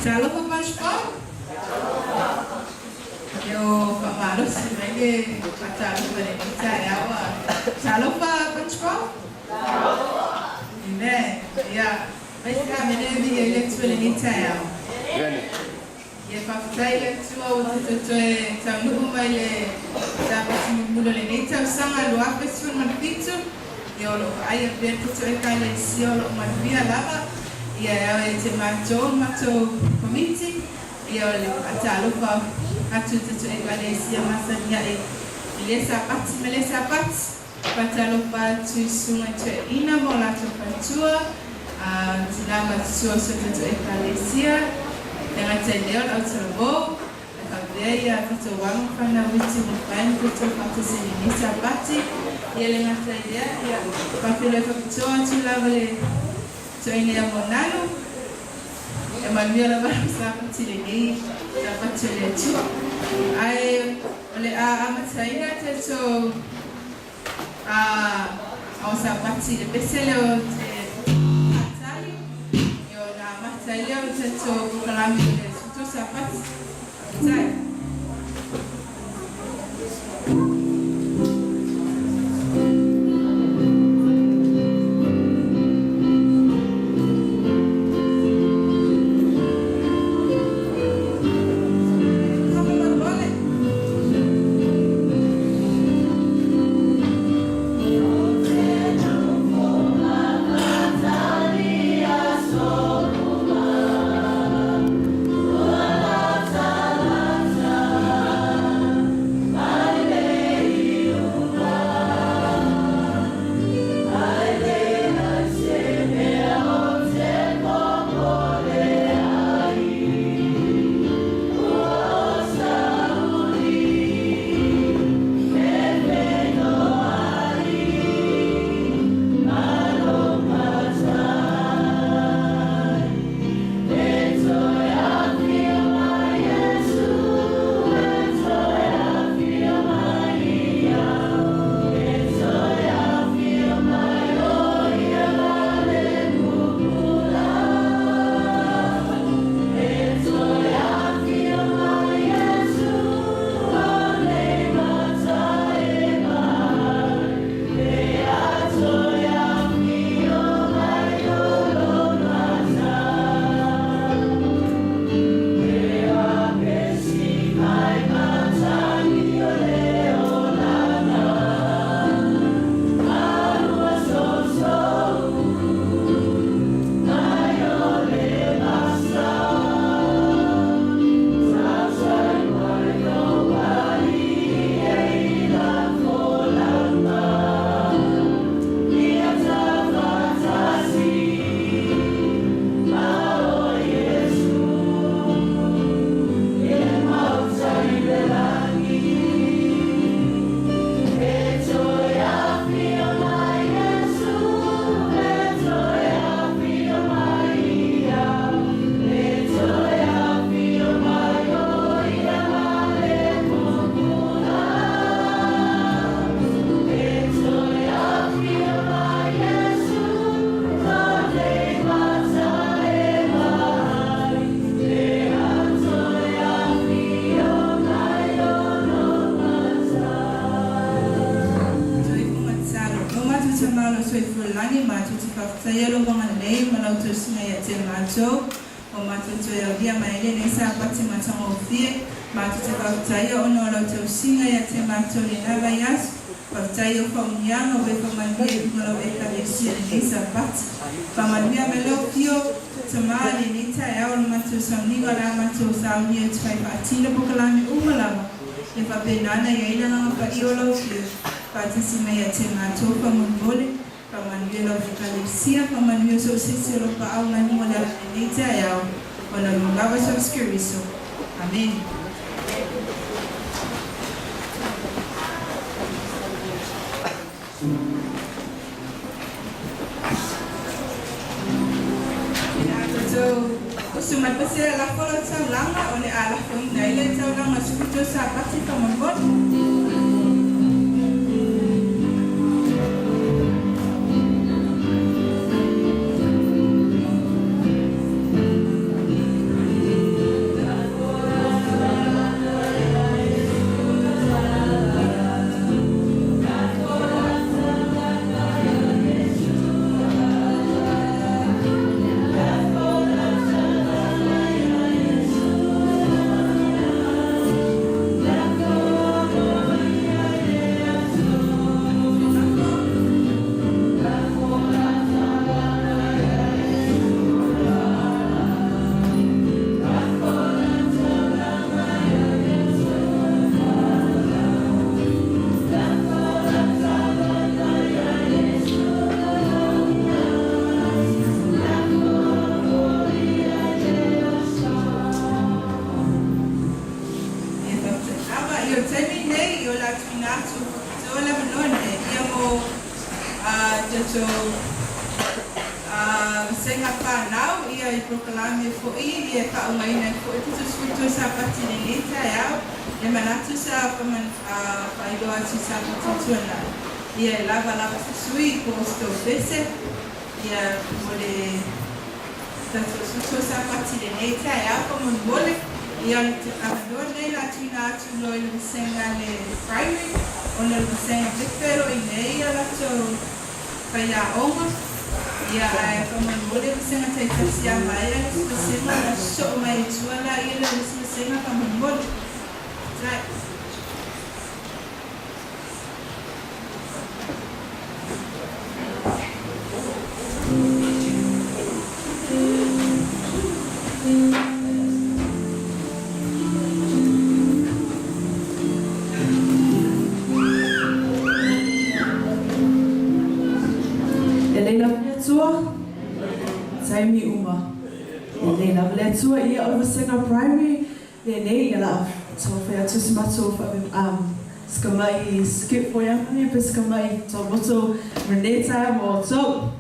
Salo pa pa Yo pamalos lagi pacar pada kita ya wah. Salo pa Ini ya. Baik kami ni dia pada kita ya. Ya fakta ile tua watoto tangu mbele sababu mmulo le nita usanga lo apesu manpitu yo lo aya beto tsoe kale sio lo manvia lava ya ete mato committee ya le atalo pa atu tsoe kale sio masanya ilesa pat patalo pa tu sunga tsoe ina mola to pantua tinama tsoe tsoe kale sio dengan cendol atau serbo, kabaya atau wang karena wujud mukain betul faktor sini sabati, ia dengan saya ya faktor faktor cila boleh, so ini yang monalu, yang mana baru sahabat cili dapat cili tu, oleh amat saya tu awak sahabat cili besar saya untuk mengalami itu sahabat saya. Saya lubang lei malau terusnya ya termaco, matu saya dia maile nesa pasti macam ofie, matu saya ono malau terusnya ya termaco ni navayas, saya pemiang obe pemandia malau ekalesi nesa pasti, pemandia malau kio temali nita ya orang matu samni kalau matu samni itu saya pasti lepas kelami umalam, lepas benana ya ilang apa iolo kio, pasti semua ya termaco pemanggoleh. Pamandio la Vikalusia, pamandio so sisiro pa au nani wala nita yao, wala lungawa sa skiriso. Amen. So, sumat pa sila la kola sa langa, o ni ala ko yung nailan sa langa, sukuto sa pati pamanggol. Semi nei o la tuinatu, so la manone, iamo jato senga whanau, ia I proklame fo ia ka umaina fo tutu sa pati neneta iau, le manatu sa whaido atu sa pati tuana. Ia lava sui ko sto fese, ia mole tutu sa pati neneta iau ko mon mole, ia amadone la tuinatu lo il senga le primary, ona il senga vicero I nei ala to kaya onga. Ia kama mole senga tai kasia mai ala senga na so mai tuala ia senga kama mole. Right. Taimi uma. Nei la vle tua ia o senga primary nei la so fa atu smato fa skamai skip for ya ni pe skamai to moto reneta mo to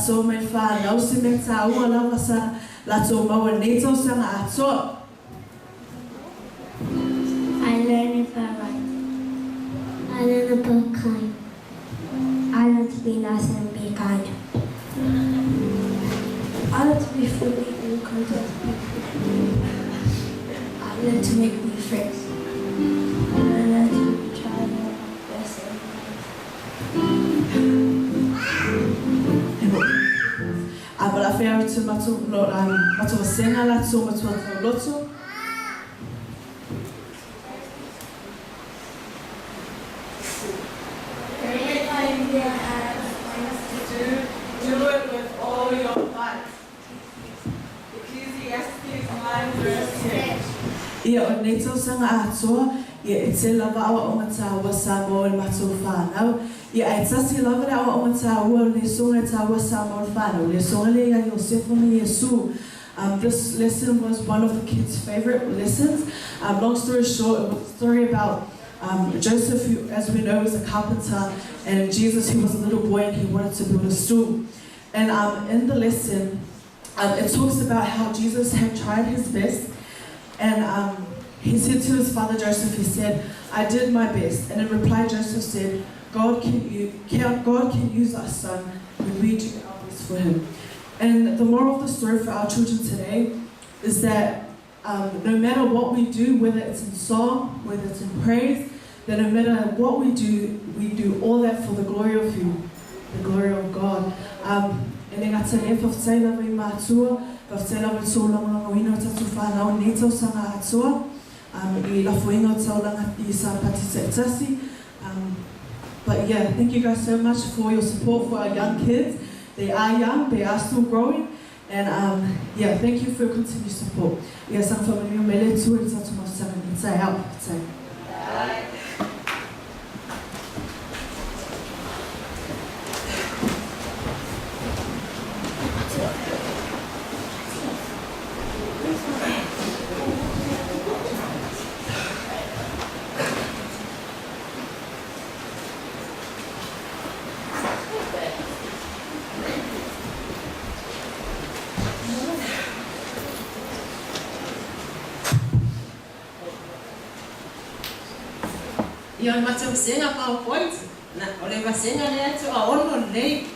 so me fa no se me ta o la vasa la to ma ne to sanga ato. I learn if I write. I learn about kind. I learn to be nice and be kind. I learn to be friendly and content. I learn to make new friends. I learn to try my best. Abra fea tu matu lo matu senga la tu matu lotu. Everything you have plans to do it with all your heart. Ecclesiastes 9 verse 6. Ia o neto sanga atoa ia te lava awa o ngata wa sa mo le matu whanau. Ia e tasi lava le awa o ngata wa le songa ta wa sa mo le whanau. Le songa le ia Iosefo ni Yesu. This lesson was one of the kids' favorite lessons. Long story short, it was a story about Joseph, who, as we know, was a carpenter, and Jesus, who was a little boy and he wanted to build a stool. And in the lesson, it talks about how Jesus had tried his best, and he said to his father Joseph, he said, "I did my best." And in reply, Joseph said, God can use our son when we do our best for him. And the moral of the story for our children today is that no matter what we do, whether it's in song, whether it's in praise, that no matter what we do all that for the glory of who? The glory of God. And then I tell you, if I love you, matua, if I love you so long, we know to find out neto sanga atua. I love you not so long at the party. But yeah, thank you guys so much for your support for our young kids. They are young, they are still growing, and yeah, thank you for your continued support. Yes, I'm from the Mele too, it's not too much time to say out. ia matausenga PowerPoint na o le vasenga le atu a ono nei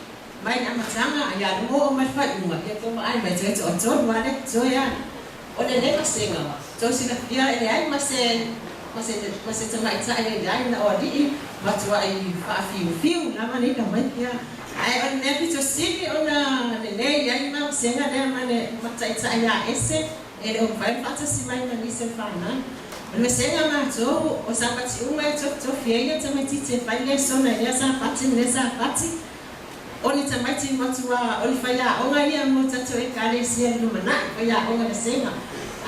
mai na matanga ia mo o mai whainga e toma ai mai te o tonu ane toia o le le vasenga to sina ia ele ai mase tama ita ele ai na o di matua ai fiu na mani ka mai ia ai on ne pito sini ona le ai ma vasenga le mane mataita ia ese ele o vai patasi mai na nise fana me senga mato o sapati uma to fiega tama tite fai le sona ia sapati le sapati oni tamati matua oni faia onga ia mo tato e kale sia no mana faia onga le senga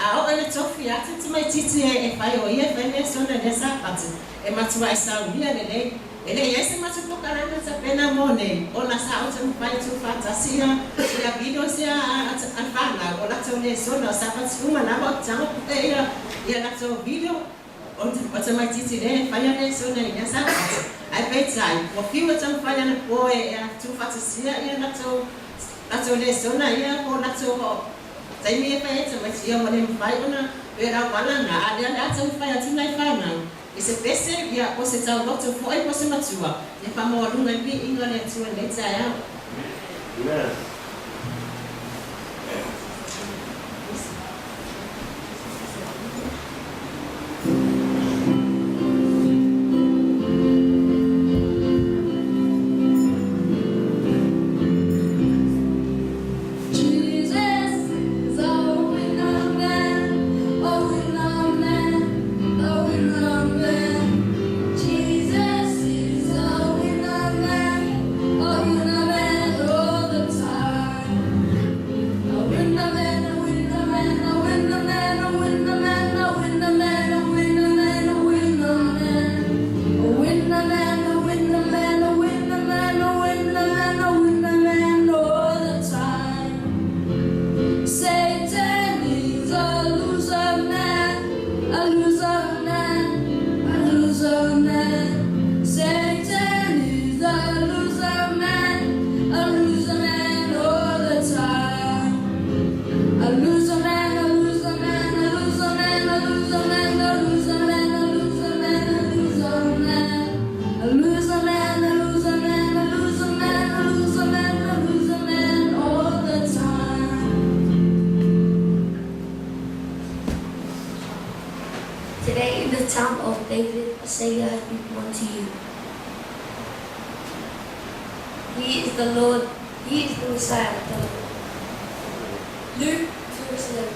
a o ele to fia tama tite e fai o ia fai le sona le sapati e matua e sa unia le ele ia se matua po karana sa pena mone ona sa o tama fai tu fantasia ia video sia afana o la to le sona sapati uma na mo tama pe ia na to video o tama tite le fai le sona ia sapati ai petai o fiu tama fai na poe ia tu fantasia ia na to le sona ia ko na to tai mi e fai tama ia mo le fai ona era wala na ada tama fai atu nai fana ese pese ia o se tau doctor foi po se matua e fa mo lunga bi inga le tua le tsaia Today in the town of David, a Savior has been born to you. He is the Lord, He is the Messiah of the Lord. Luke 2:11.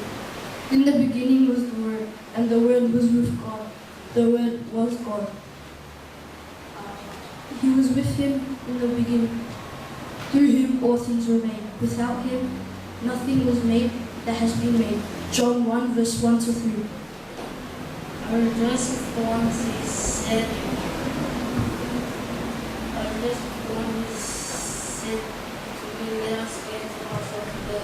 In the beginning was the Word, and the Word was with God. The Word was God. He was with Him in the beginning. Through Him all things were made. Without Him nothing was made that has been made. John 1 verse 1 to 3. I rejoice with the ones He said. I rejoice with the one who said to me, let us get to the house of the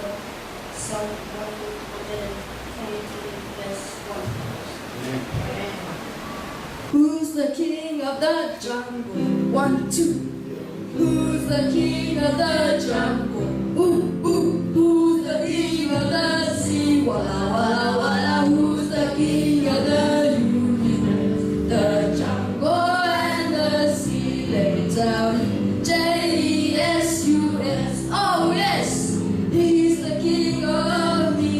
Son, 122 verse 1. Who's the king of the jungle? 1, 2. Who's the king of the jungle? Ooh, ooh. Who's the king of the sea? Walla, walla, walla. Who's the king of the universe? The jungle and the sea. Let me tell you. J-E-S-U-S. Oh yes, He's the king of me.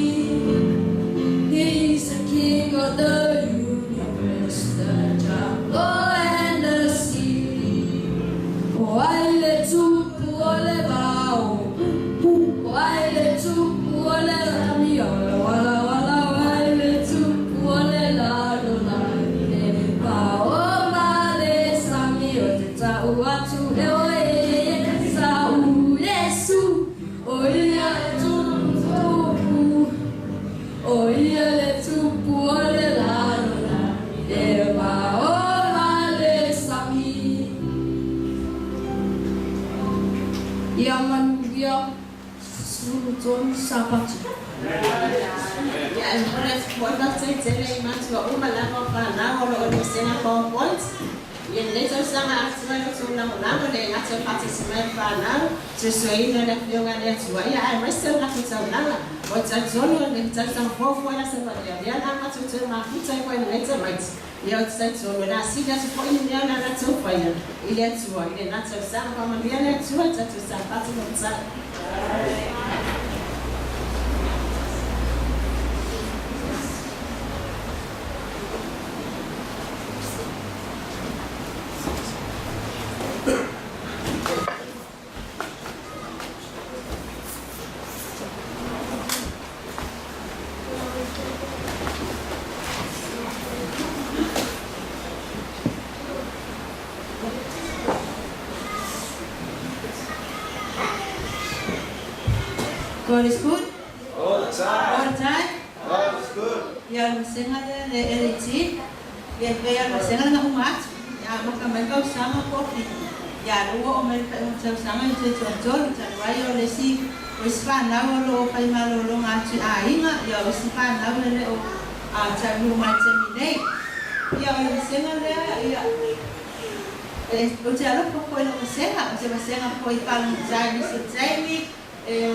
He's the king of the universe. The jungle and the sea. Oh, I let you ole bao. Oh, I let you ole rami. Wala wala, I let you ole la do la. Bao male sami oteta uatu eoe sa u Yesu. Oh yeah, tu. Oh yeah, let you ole la do la. Bao male sami. Yaman Sultan Sapati. ia e mole fuata te tele i matua uma lava whanau o lo o senga PowerPoint Ia nei tau sanga atua i tu na mona le ngata pati semai whanau. Te suaina le whionga le atua. Ia ai mai seu ngata tau nanga. O tau tonu le tau tau fofu ala sa wale. Ia na ngata tau mafuta i koe nei tau maiti. Ia o tau tonu na sida tu koe ni lea na na tau whaia. I le atua. I le ngata sanga pamalia le atua. Tatu sa pati mo tau. God is good. All the time. All the time. God is good. Ya masenga le eliti. Ya masenga na umat. Ya makamai kau sama kopi. Ya luo o mai kau sama itu jol wayo le si wispa na lo pai malo lo ngati ainga ya wispa na le o a tabu mai temine. Ya masenga le ya o te alo ko lo masenga, o te masenga ko i palu jai ni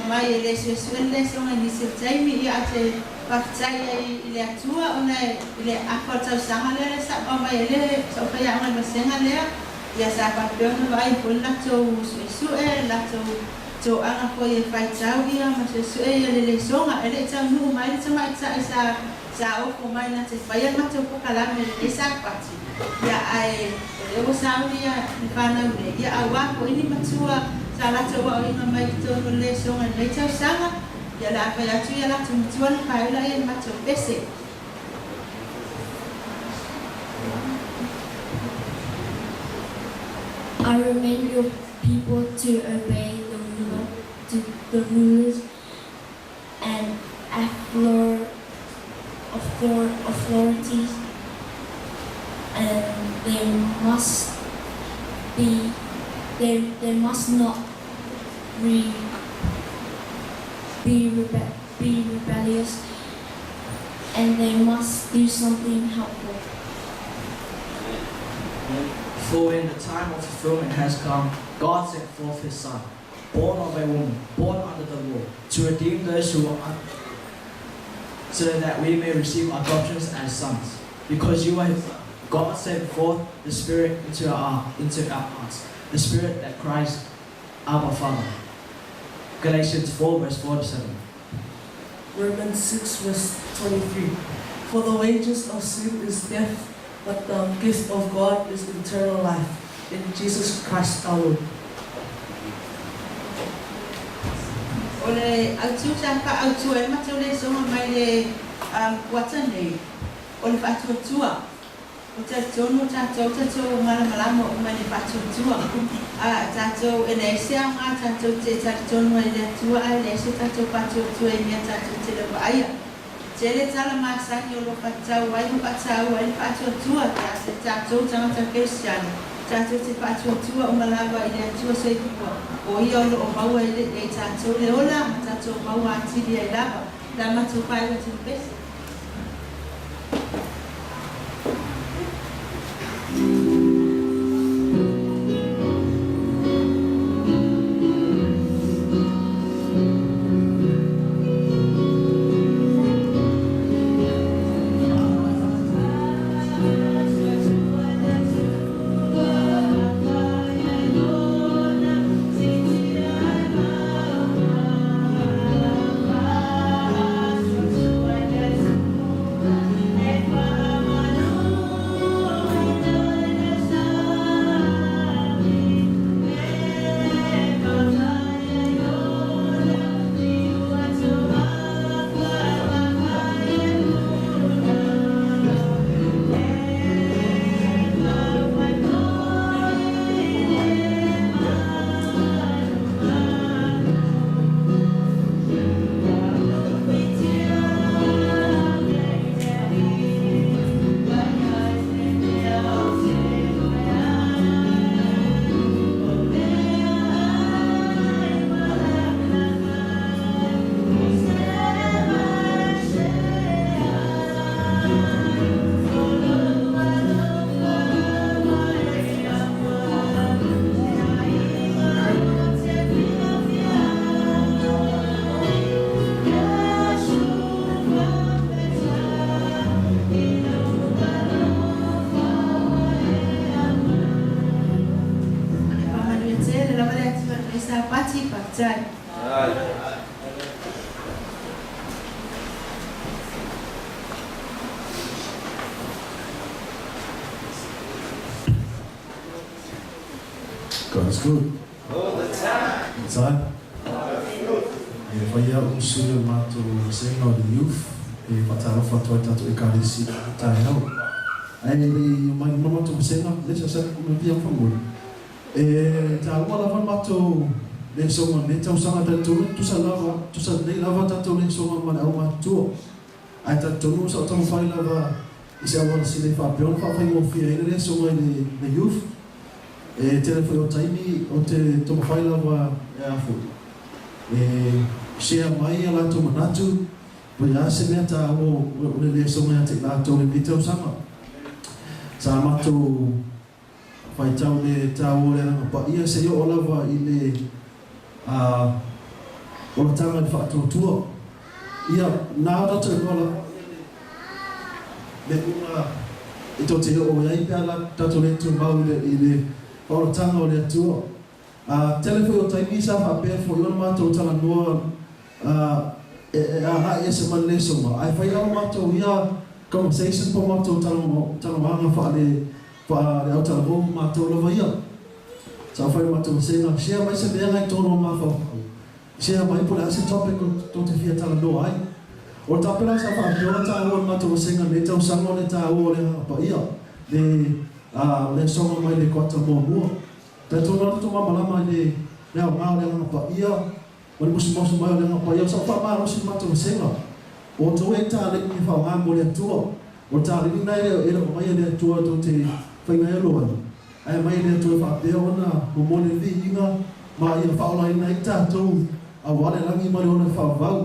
mai le suele son ni se taimi ia te paktai ile atua ona ile akota sanga le sa mai le so fa ya ma senga le ia sa pa peona vai pula to su la to anga ko e fai tau ia ma su le songa ele tau nu mai le tama sa o ko mai na te fai ma te ko kala me le sa pati ia ai o sa ia ni fa na ia awa ko ini matua Salah coba orang ramai itu boleh songan lecau sangat. Ya lah apa ya tu ya lah tuan kau lah yang macam basic. I remind your people to obey the rules and authorities, and they must not be rebellious, and they must do something helpful. For when the time of fulfillment has come, God sent forth His Son, born of a woman, born under the law, to redeem those who are so that we may receive adoptions as sons. Because you are His Son, God sent forth the Spirit into our hearts, the Spirit that cries, Abba, Father. Galatians 4 verse 4 to 7. Romans 6 verse 23. For the wages of sin is death, but the gift of God is eternal life in Jesus Christ our Lord. Ole autu sampa autu e matole songa mai le watane. Ole patu tua. O te tono tatou malama o mai le patu tua. Tatou ene sea nga tatou te tono le tua le se tatou patu tua e mea tatou te le aia. Tele tala masani o lo patau ai o patau ai patu tua ta tatou tangata Kristiano. Tatou te patu tua o malava i le tua se tua. O ia o lo maua i le tatou le ola tatou maua atili ai lava. La matu pai o te pese. Pasi Pachay. God is good. All the time. All the time. E whai au usui mātou senga o the youth. E whatarofa toi tātou e kārisi tai hau. Ai le mai mātou senga, lesa sa kuma pia whamuri. E tā ua lava mātou le songa ne tau sanga tātou tusa nei lava tātou le songa mana au mātua. Ai tātou sa o tamu whai lava i se awana si le whapeona whawhai mo fia ina le songa i le youth. E tēnei whai o taimi o te toma whaila wa e afu. E shea mai a lātou manatu, pai a se mea tā o le songa te lātou le pitau sama. Sa mātou whai tau le tā o le ranga pa ia se o lawa i le o la tanga ni whaatua tua. Ia nā rata e nola le unga i tō te o iai pia la tātou le tu mau i le o tanga o le atua. Telefoi o taimi sa whapea fo i ona mātou tala noa e se man le songa. Ai whai au mātou ia conversation po mātou tala wanga wha le au tala hō mātou lawa ia. Sa whai mātou senga, share mai se mea ngai tōno mā whau. Share mai po le ase topic o tō te whia tala noa ai. O tāpera sa whapea tā o mātou senga le tau sango le tā o le hapa ia. Le songa mai le kota mō mua. Tai tōna rato mamalama le au ngā le ngā pa ia. Wani musi mai o le ngā pa ia. Sa wha mā rosi mātou senga. O tō e tā le ni whao ngā mo le atua. O tā le ni nai e o mai le atua tō te whainga e loa. Ai mai le atua whapea ona o mo le vi inga. Ma ia whaola ina i tātou. A wale langi mai ona whao vau.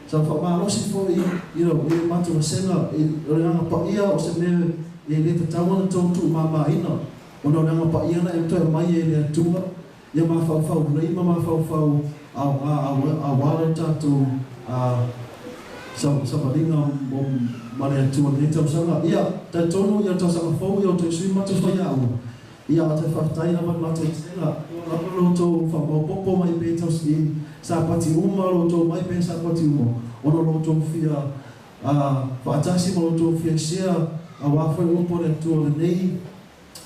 Sa wha mā rosi fo i mātou senga. O le ngā pa ia o se mea e le te tawana tōtu mā ina. Ona nanga pa iana e toi mai e le atua. Ia mā whau reima mā whau a wale tātou sa maringa o mare atua le tau sanga. Ia, tai tonu ia tau sanga whau i o toi sui mātou whai au. Ia a te whakataina mātou i tēnā. Ona roto whau popo mai pē tau ski. Sa pati uma roto mai pē sa pati uma. Ona roto whia whaatasi ma roto whia shea. A wāwhai upo le atua le nei.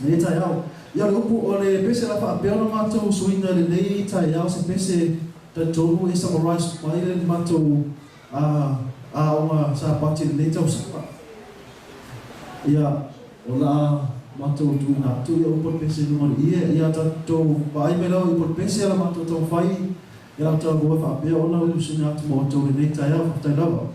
Nei tai au. Ia le upo o le pese la whaapeona mātou suinga le nei tai au se pese tai tonu e summarize mai le mātou o ngā sa pati le nei tau sapa. Ia o la mātou tu ngā tu ia upo le pese numari ia tātou paai me lau upo le pese ala mātou tau whai. Ia tau goa whaapea ona u singa atu mātou le nei tai au whaktai lawa.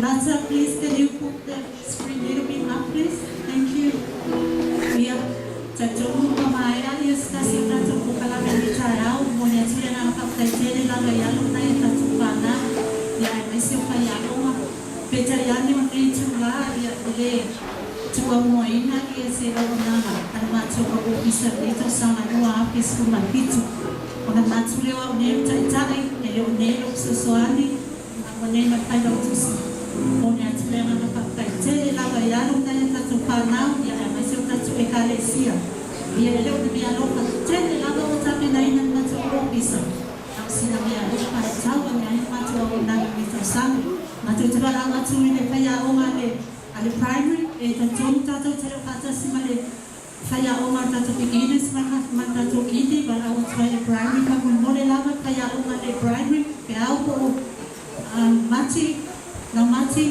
Nasa, please, can you put the screen little bit up, please? Thank you. Yeah. Chachomu kamaya yes kasi nato kukala ni chayao mone tule na kaptaitele la yalo na itatupana ya mesio kayalo peta yani mone chula ya ile tua moina ya sera ona ana choka ko bisa dito sama dua apis kumapitu ona matule wa ne taitale ele onelo sosoani mone matailo tusi mone tule na kaptaitele la yalo na itatupana ya mesio tatu ekalesia ia leo ni mia loka tende la do tape na ina matoro bisa sina mia loka tawa na ina matoro na bisa sang matoro la matoro ile kaya omale ale primary e tanto tato tero kata simale kaya omar tato beginners man tato kindi bala o try primary ka mole lava kaya omale primary pe au mati na mati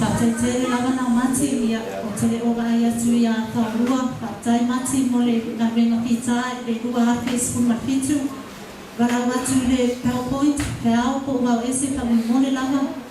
Patai lava na mati ya otele oga ya tu ya taurua patai mati mole na venga pita le dua face kun mapitu bara watu le PowerPoint pao po wa ese pa mole lava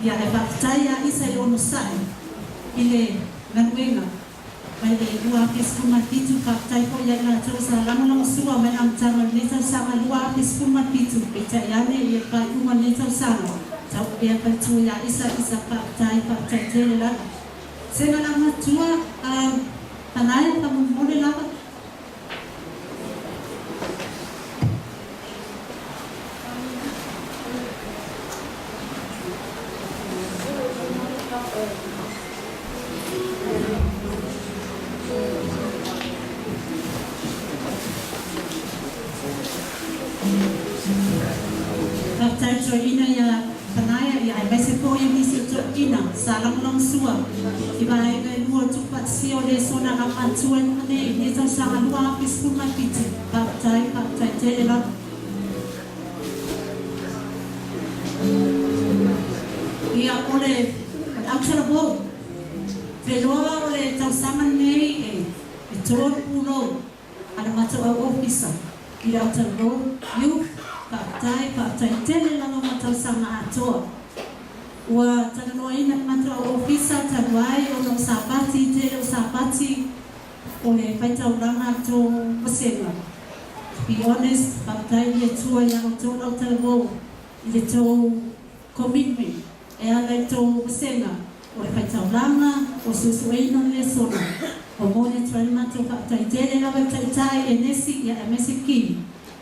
ya patai isa ile onusai ile nanwenga bale dua pes kumatitu patai ko ya la tosa lamu lamu suwa menam tama neta sama dua pes kumatitu peta yane ya pa kuma neta sama tau ya patu ya isa patai tele la sena nama tua tanaya kamu mole la ina ya kanaya ya Mexico yang isi ina salam long sua ibai ga luo tu pat sio le sona aman tuen ane ni ta sa lua pis kuma piti patai tele la ia ole aksara bo veloa ole ta saman nei e tol uno ada mata ofisa ila talo you patai tele la mata sama ato wa tanoi ina mata ofisa tanwai o sapati tele sapati o le paita ulanga to pasela be honest patai ye tua ya to la talo ile to commitment e ala to pasela o le paita ulanga o susuei no le sona o mone tralma to patai tele la patai enesi ya mesiki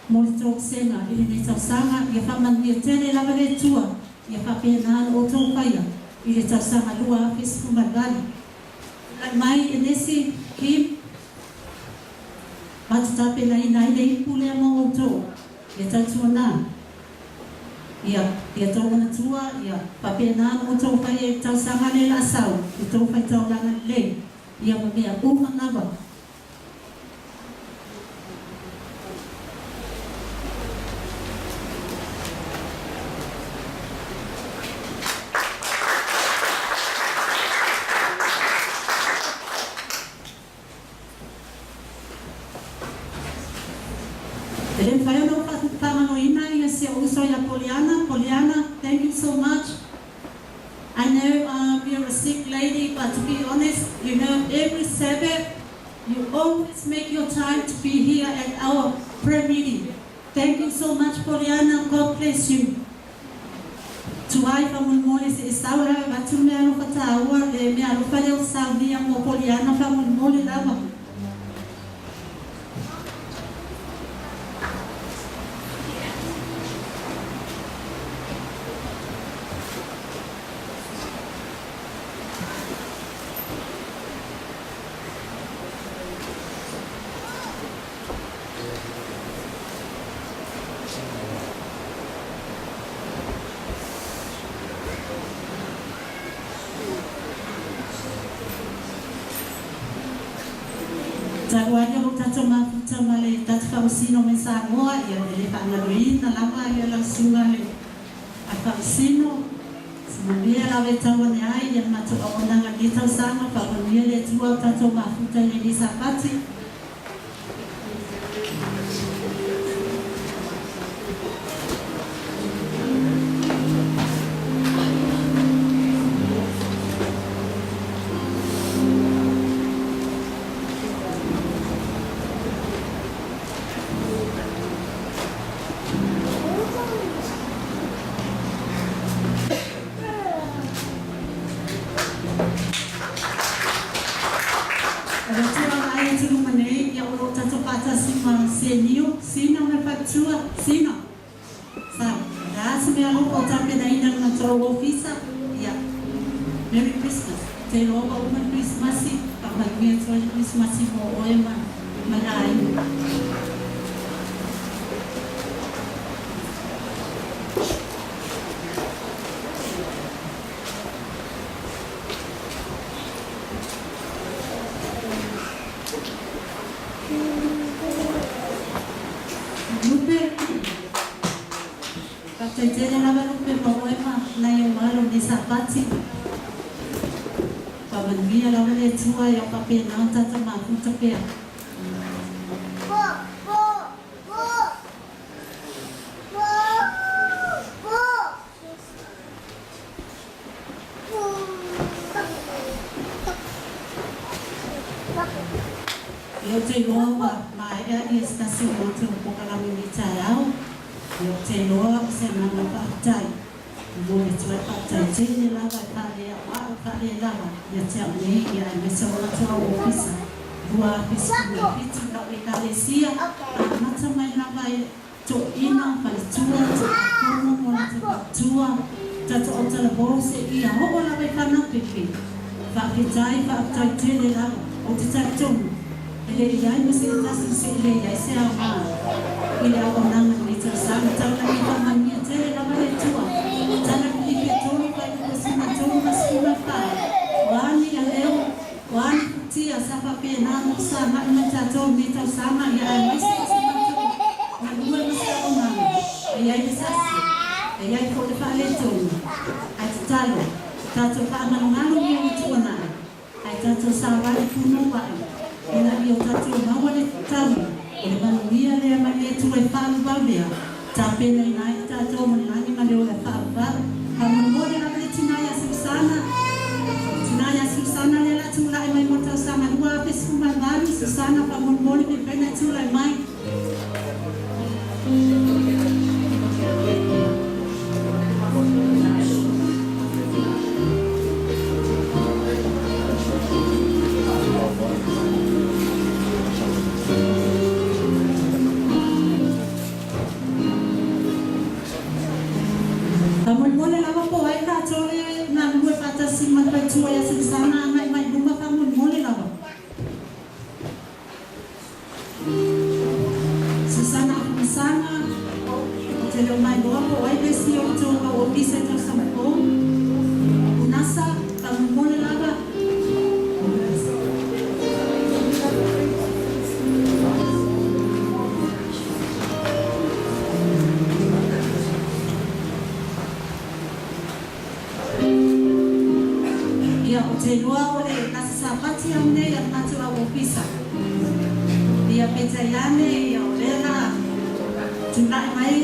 Molto sena ili neta sanga ya faman ni tele la vale tua ya papena o to paya ili ta sanga lua fis kumbali la mai enesi kim mata pena ina ile pule mo to ya ta tuana ya to na tua ya papena o to paya ta sanga le la sau to pa ta la le ya mo ya uma naba Ele whai ono whamano ina i se uso ia Poliana. Poliana, thank you so much. I know you're a sick lady, but to be honest, you know, every Sabbath, you always make your time to be here at our prayer meeting. Thank you so much, Poliana. God bless you. Tuai whamulmoli se isaura, watu mea no whataua, e mea no whaleo saunia mo Poliana whamulmoli lawa. Taruanya ho tato mafuta male tatu whausino me Samoa ia le whaangaruina lama ia la sunga le a whausino sinamia la we tawane ai ia matu aonanga ni tau sama whaonia le tua tato mafuta le ni sapati Merry Christmas. Te loba uma Christmas, pagmamit sa Christmas mo o ema malay. Lupe, kapitene na lupe mo ema na yung malo ni sapati. Pamanvia la wale tua ya pape na tata mafuta pia. Yo te loa mai e stasi moto po kala mi tarau. Yo te loa se na na patai. Mo te patai te la va kale a kale la ya te ni ya me se wala tua ofisa. Dua ofisa ni piti la e kale sia. Mata mai la vai to ina pa tua como mo la tua tata o tala bose ia ho la vai kana pipi. Va ke tai va tai te la o te tatum. Ele ia me se tasi se ele ia se ama. Ile a ona ni te sa ta na ni ka mani te la vai tua. Tana ki ke tonu pa ko se na tonu na skula pa. Wani ya leo wani tia sapa pe na mo sa na na ta to ni ta sama ya me se na dua mo sa ona. Ia ia sa. Ia ko le pa le tonu. Ai talo. Tato pa na ngalo ni tua na. Ai tato sa wali puno pa. Ina io tatu mawale tamu ele manuia le mali tu e palu balia tapena ina tatu mani mali ole papa kamu mole na le tinaya Susana le la tu la mai mota sama dua pe suma bani Susana pa mole pe pena tu la mai ya Susana mai rumah kamu mole lawa. Susana telo mai boa ai desi o to o pisa to sampo. Nasa kamu mole lawa. Te loa ole nasa sapati amne ya matua ofisa. Ia peta yane ia olela tuna mai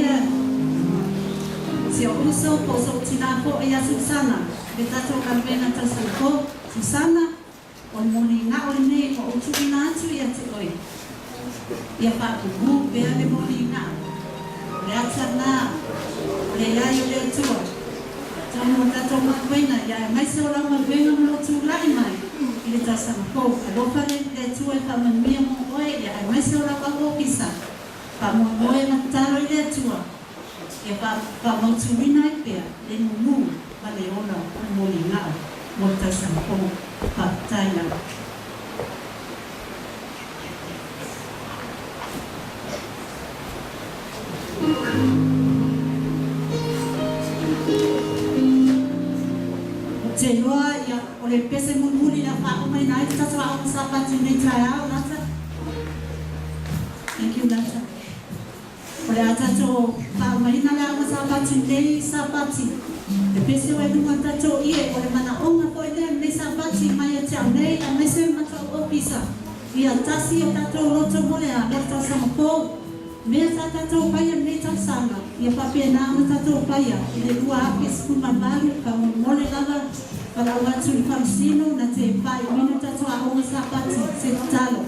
se uso po so tina po ia Susana betato kampena tasako Susana on moni na on ne o tuna tu ia te oi ia pa ku be le moni na le atsana le ia yo le tu tamo tato kampena ia mai se ora ma venga no tu lai mai ile tasako lo fa le tu e pa man mia mo oi ia mai se ora pa ko pisa pa mo moe mataro ile tua e pa mo tuina e pea le nunu pa le ona mo linga mo tasako pa taina te loa ia o le pese mulmuli na pa o mai nai tata wa o sapati nei taia lata thank you lata ole atato pa mai na la o sapati nei sapati le pese wa nunga tato ie ole mana onga ko ine nei sapati mai te nei a mai se mata o pisa ia tasi o tato roto mole a lata sama ko me tato pa ia nei tasanga ia pa pe na tato pa ia le dua ape skuma malu pa mole lava para o atu famsino na te pai mino tato a o sapati se talo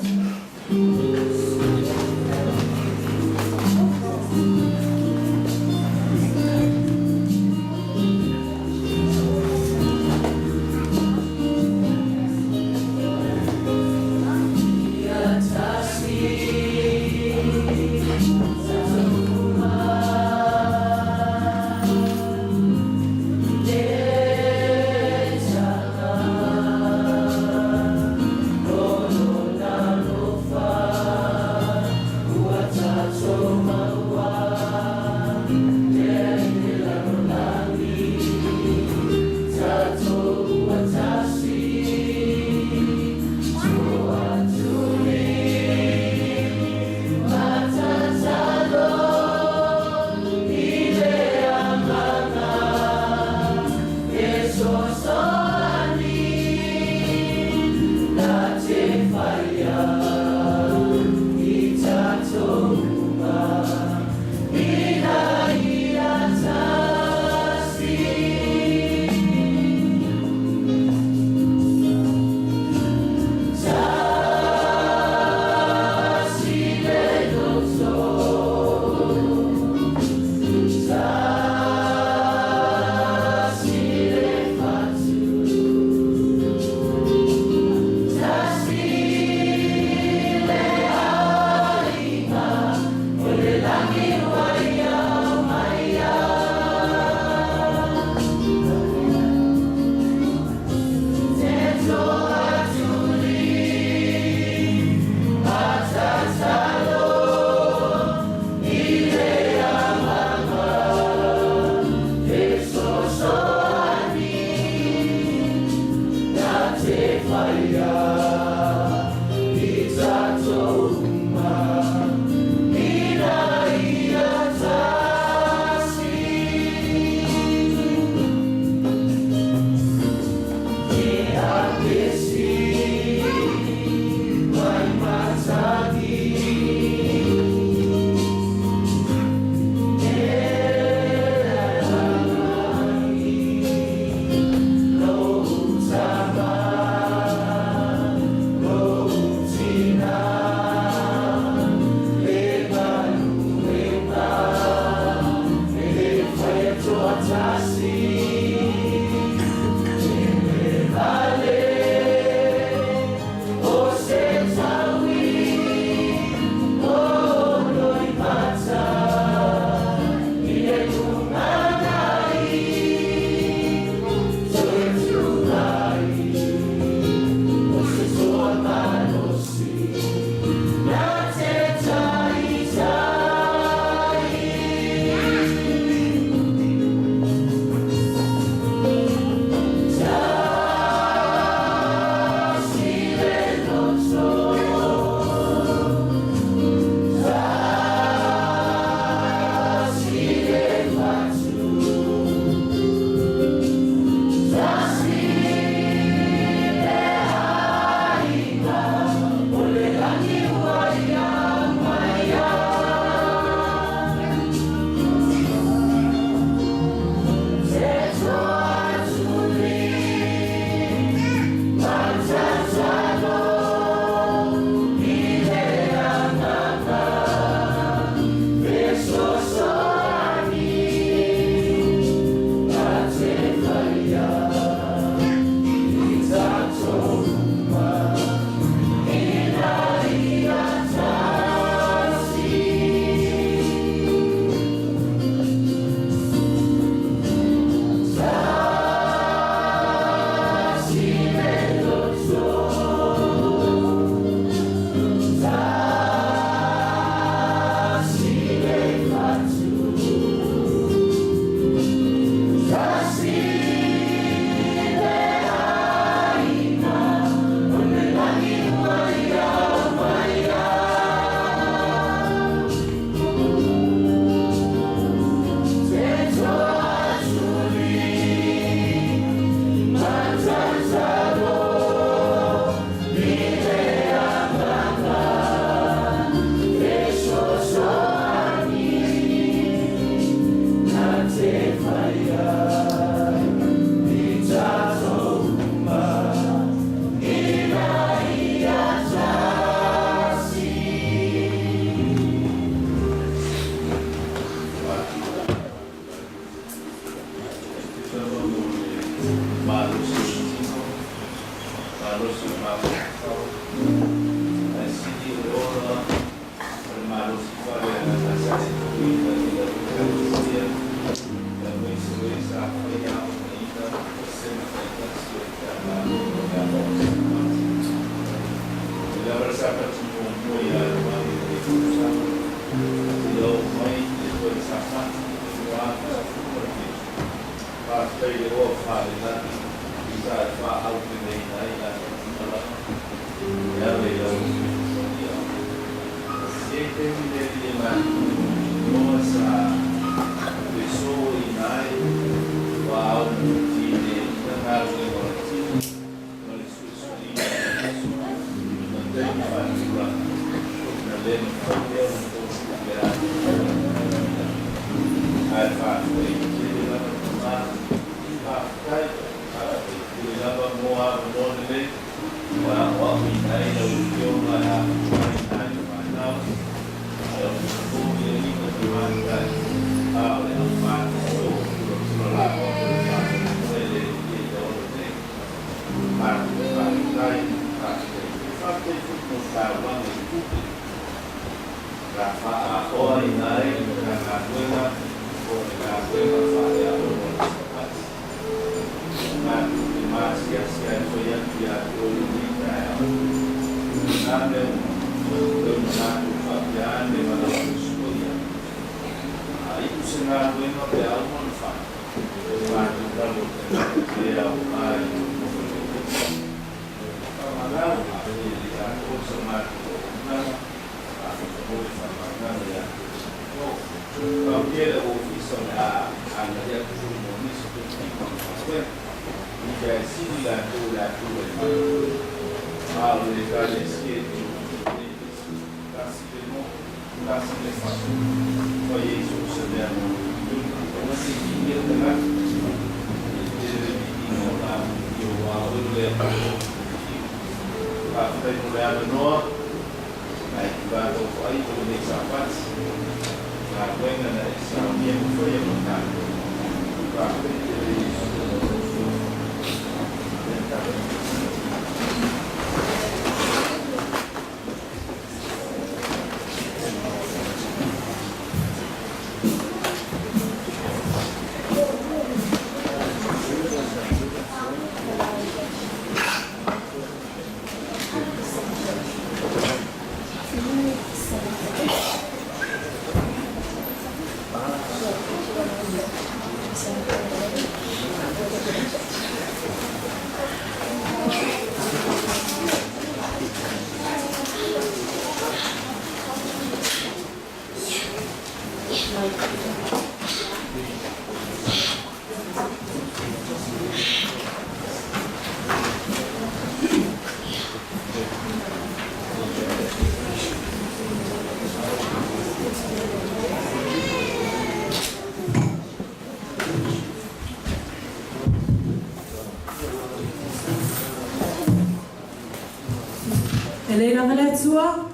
Leila Valetua.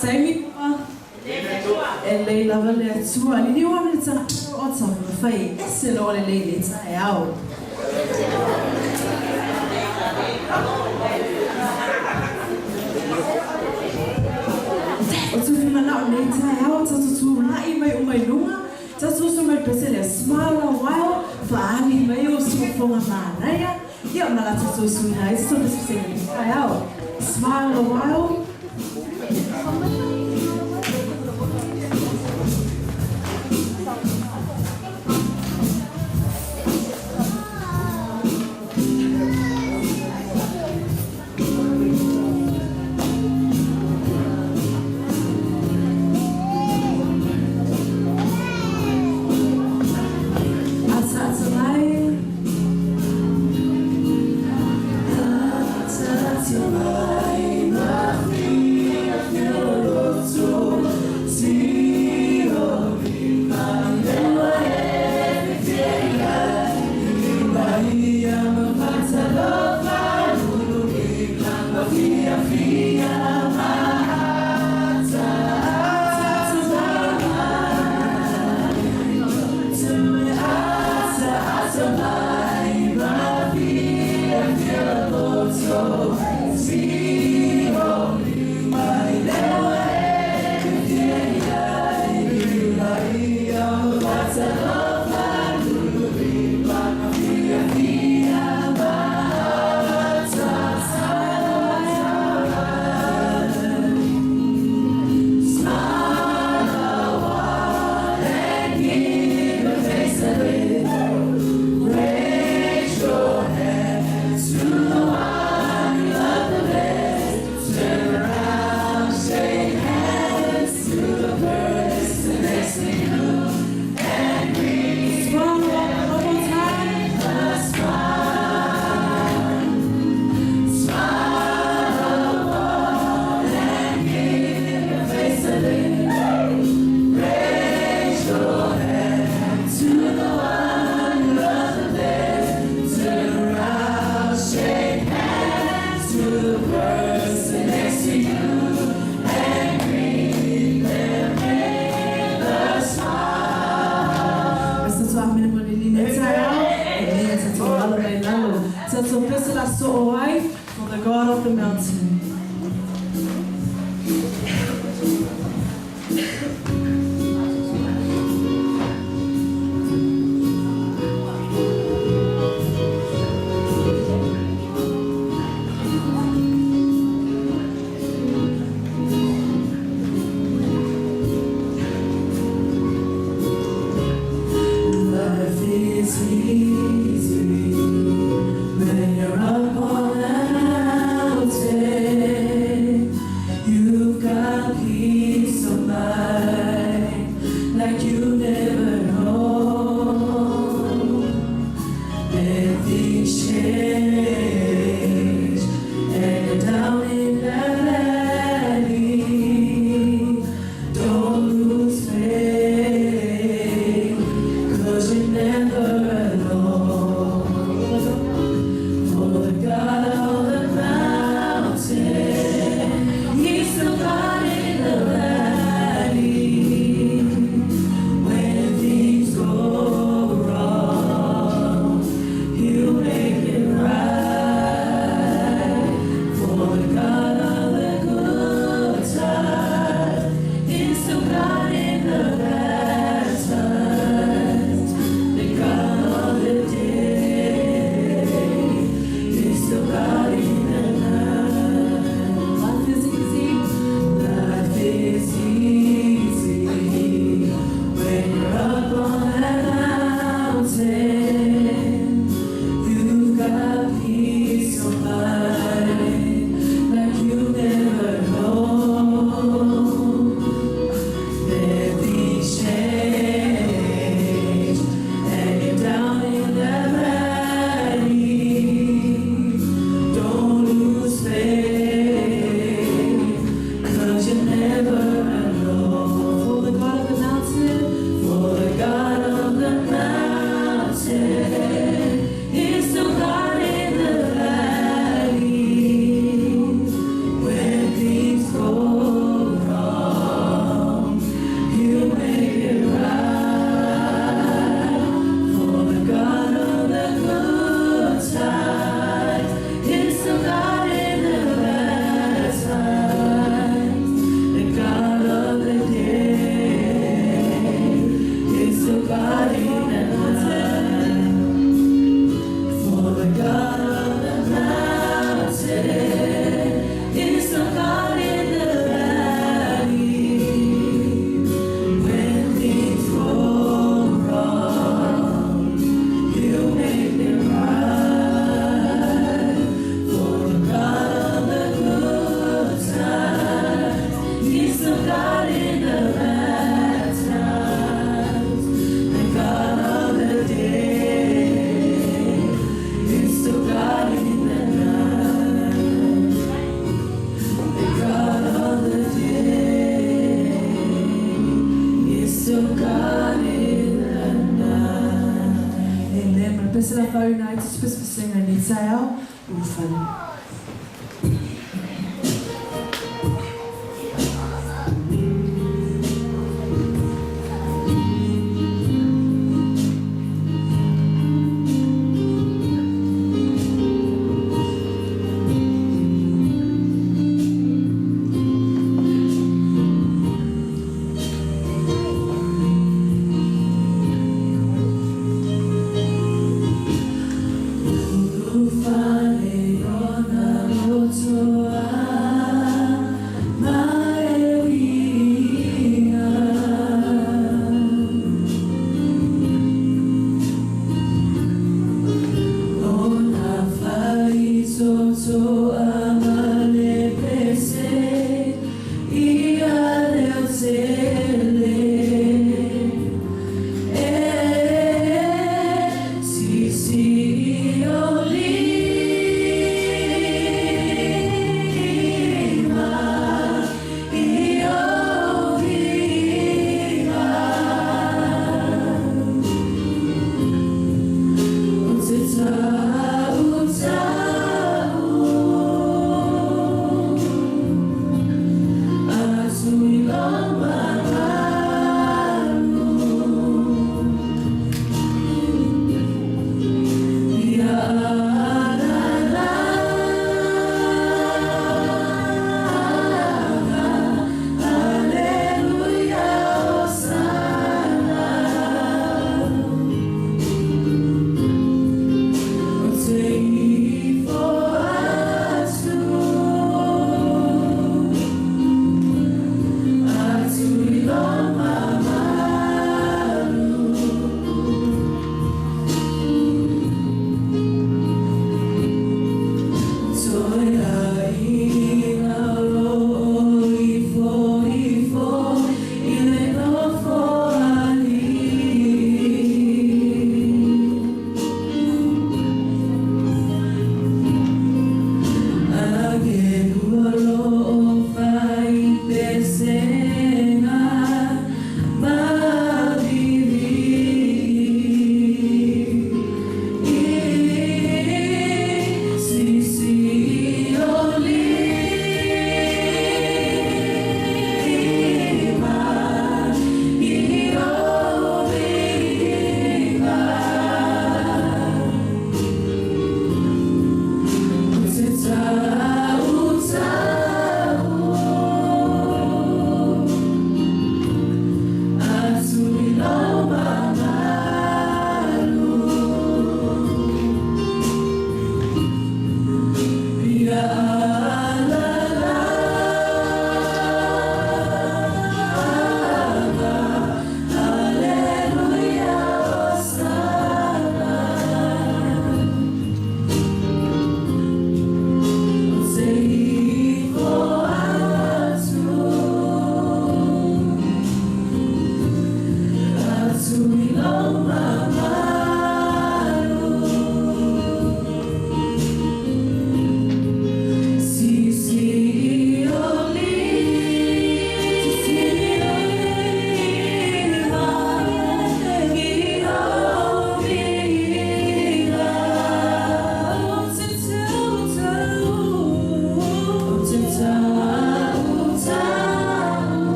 Taimitoa. Leila Valetua. Ni wa me tsa o tsa mo fai. Ese lo le le tsa yao. O tu fina na o le tsa yao tsa tu na I mai o mai lunga. Tsa tu so mai pesele smile a while. Fa ani mai o so fonga mana ya. Ya mala tsa tu so na isto pesele tsa yao. Smile a while. Your so pesela so oai for the God of the mountain.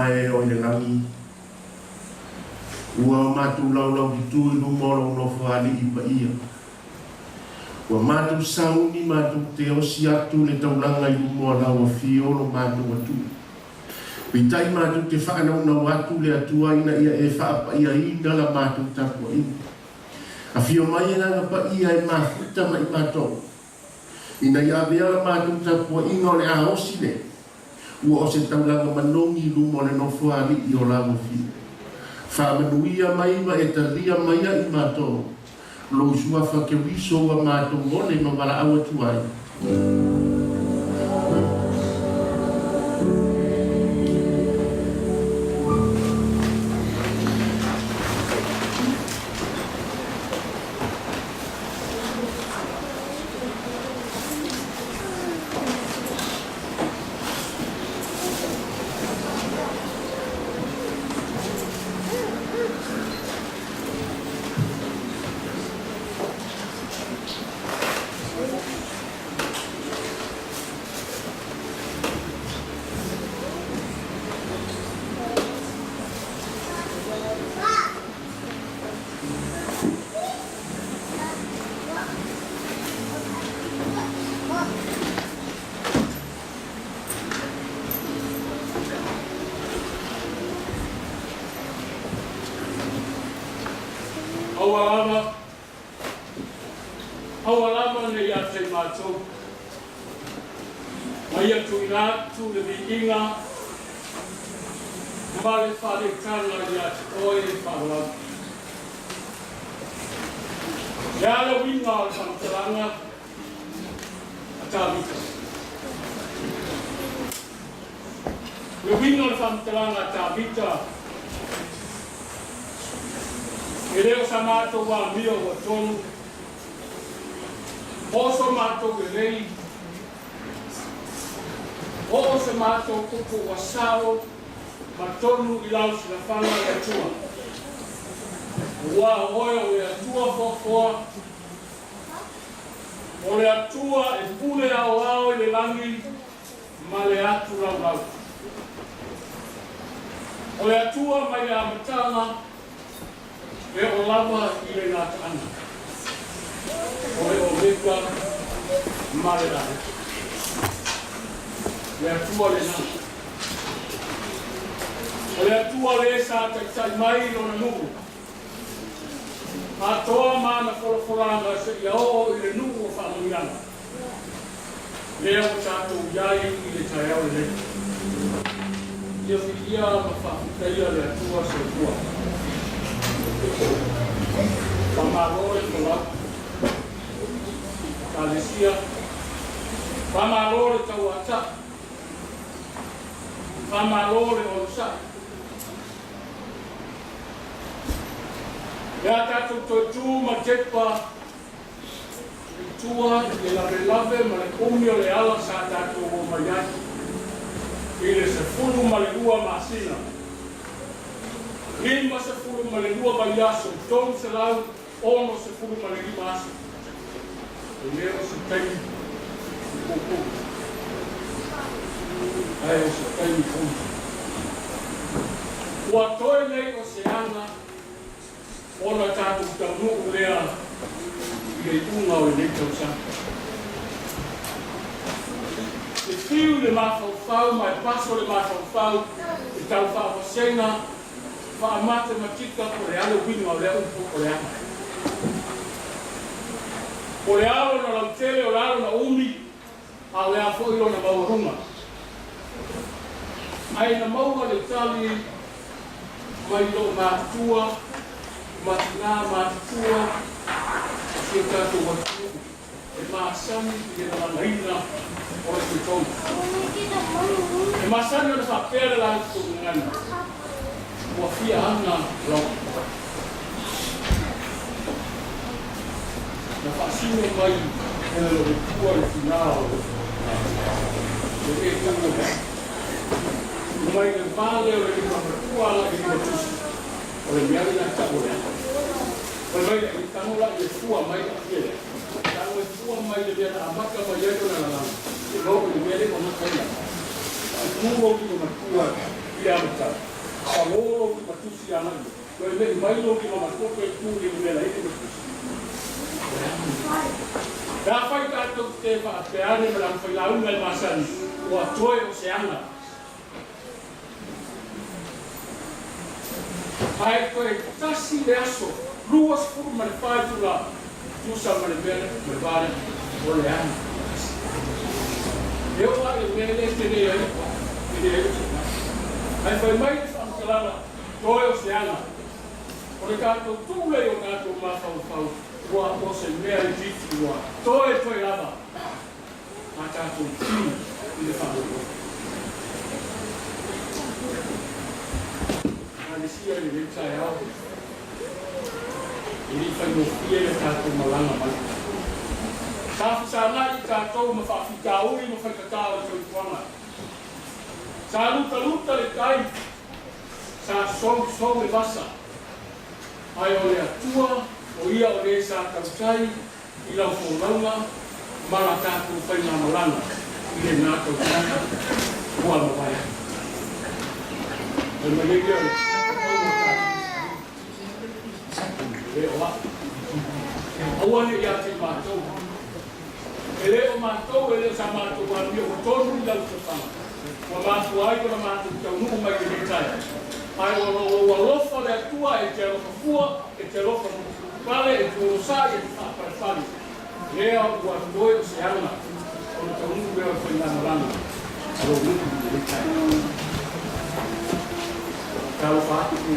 mai o le langi. Ua matu lau ki tui lumoro no whaali I pa ia. Ua matu sauni matu te osi atu le taulanga I lumoa lau a fiolo matu atu. Pitai matu te whaanau na watu le atua ina ia e whaapa ia ina la matu tapua ina. A fio mai e nanga pa ia e mafuta mai matou. Ina ia vea la matu tapua ina o le a osi le. Ua o se taulanga manongi lumo le no whaali I o lau a fio. Whaamanuia mai ma e talia mai a I matou. Lo sua whakewiso wa matou mone no wala awa tuai. Awalama ne ya te matou. Mai atu ina tu le inga. Male whare tana ya te oe whala. Ya le winga o Samtalanga a Tāwita. Le winga o Samtalanga a Tāwita. E leo sa mātou wā mio wa tonu. Oso mātou e rei. Oso mātou kuku wa sao. Ma tonu I lau si la whanga le atua. Ua oe o le atua whofoa. O le atua e pule au au I le langi. Ma le atu lau lau. O le atua mai a matanga. E o lava I le ngata ana. O le o leka mare rare. Le atua le nana. O le atua le sa tai mai o na nuku. A toa mana wholafolanga se I o I le nuku o whamuiana. Lea o tātou iai I le tai au le. Ia whiia ma whamuteia le atua se tua. Pamarore kola, Kalesia, pamarore tauata, pamarore osa. Ya tātou totu ma tepa, tua I lave ma le kumi o le ala sa tātou o maiaki. I le se fulu ma le ua masina. Lima se fulu ma le lua mai aso, tonu se lau, ono se fulu ma le lima aso. E leo se tei kuku. Ai o se tei kuku. Ua toe nei o se ana, ona tātou taunu lea I le unga o le tau sa. E fiu le mawhau mai paso le mawhau, e tau whaawasenga, fa matematika por real wino o leo por real. Por real na lantele o lalo na umi a lea foi na maurunga. Ai na maua le tali mai lo matua matina matua se tato watu e masani I na maina o se tonu. E masani o fa pere la ko ngana. Ua fia ana lau. Na whaasino mai e lo le kua le finao. E tango mea. Mai le vale o le kua la I le tusi. O le miari na tako lea. O le mai le tango la I fua mai a fiele. Tango e fua mai le vea na amaka mai eto na lana. E lau le miari o makai la. E mungo ki o na kua. ia mata. Pangoro ki matusi ana. Koe me mailo ki mama kope tūri o mela ine matusi. Nā whai kātou te whaapeane me lang whai launga i masani o atoe o se anga. Ai koe tasi le aso, ruas furu mane whaitula, tusa mane mele, me vare, o le anga. E o wale mele te ne ai, ai whai mai te whamkalana, toe o se anga. O le kātou tūle o kātou mawhau, ua o se mea i titi ua, toe lava, a kātou tini i le whamkalana. Sia ni rita e au. I ni whai mofia e tātou malanga mai. Tāwhi sa nai i tātou ma whawhika ui ma whaikatao i tau tuanga. Sa luta le kai. Sa song e vasa. Ai o le atua, o ia o le sa kautai, i lau whongaunga, mara tātou whai ngā malanga. I le nātou tuanga, ua mawai. E malegi o awane ia te mātou. E leo mātou, e leo sa mātou wāmia, o tōru i lau te whanga. Wa mātou ai kona mātou tau nuku mai ke retai. Ai o lofa le atua, e te alofa fua, e te alofa pale, e te orosa, e te whapare. Lea ua toi o se anga, o le tau nuku mea whai ngā maranga. Alo nuku i retai. Tau whātuku,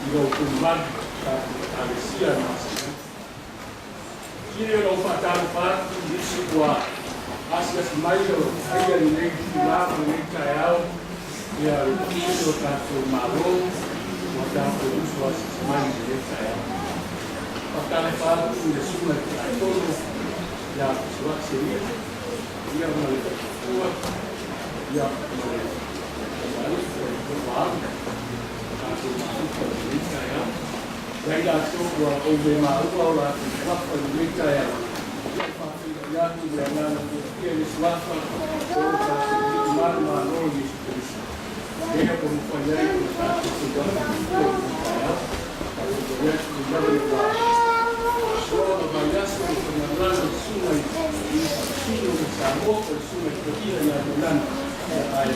i rau kumani, Alesia nasa. Kiri o whātaro whātu, nisi kua asias mai o aia ni nei ki lāma nei kai au, ia o kiri o tātou mālo, o tātou usu asias mai nei kai au. Whātare whātu, i le suna ki ai tono, ia o suakseria, ia o male kua, ia o male kua, tātou mātuka nei kai au. Nei la tōkua o me maua o la te whapa ni mita ea. Ia whawhina i atu mea nana ko kia ni swafa o tātou ni mara maro ni Jesu. Ea ko mwhai nei ko tātou te waka ni kia ni mita ea. Tātou ko reatu ni mara ni wā. Soa o mai aso o kuna nana suna i suna o sa moko i suna i kakina i atu nana. Ea ai.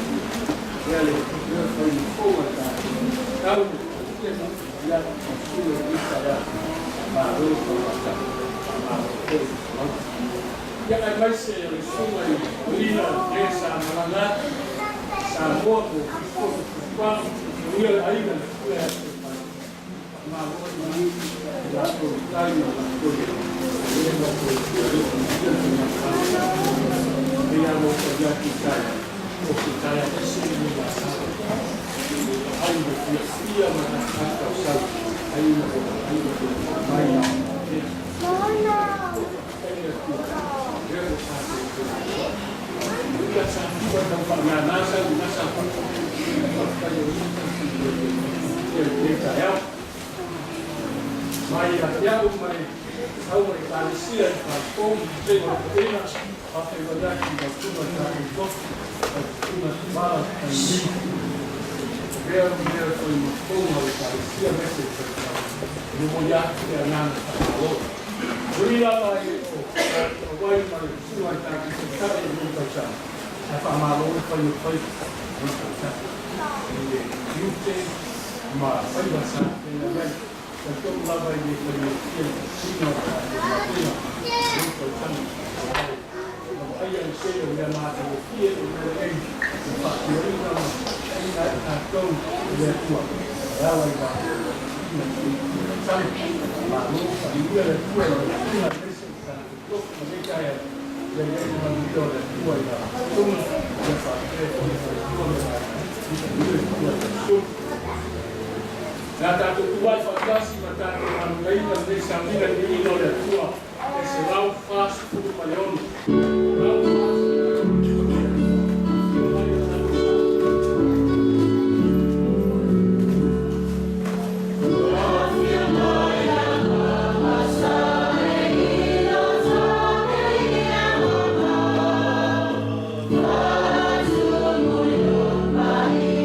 Ea le kia whai ni koa tātou. Tau ni kia ni ia sulu kita ya baru kita ya ai mai se sulu lina desa malanga sa moto kwa ia ai na ma ni ya ko tai na ko ia mo ya kita o kita ya se ni ba sa ai mo ia mana kau sal ai mo mai na ia sa tua na nasa mai a tiago mai au mai parecia a como tem uma pena a verdade que tudo está em toque tudo fala Vero foi uma forma de parecia nesse no olhar que a nana falou. Jurila vai o vai para sua ataque que está em um passar. A famalo foi um passar. E tem uma foi passar na vez. Então lá vai de foi o sino aí eu sei o minha mata o que o cartão de tua ela vai sabe a luz a luz da tua na vez que já é uma melhor da tua então já faz já tá tudo vai fantástico tá a lei da lei sabida de ir olha tua esse lá faz tudo palhão Bye.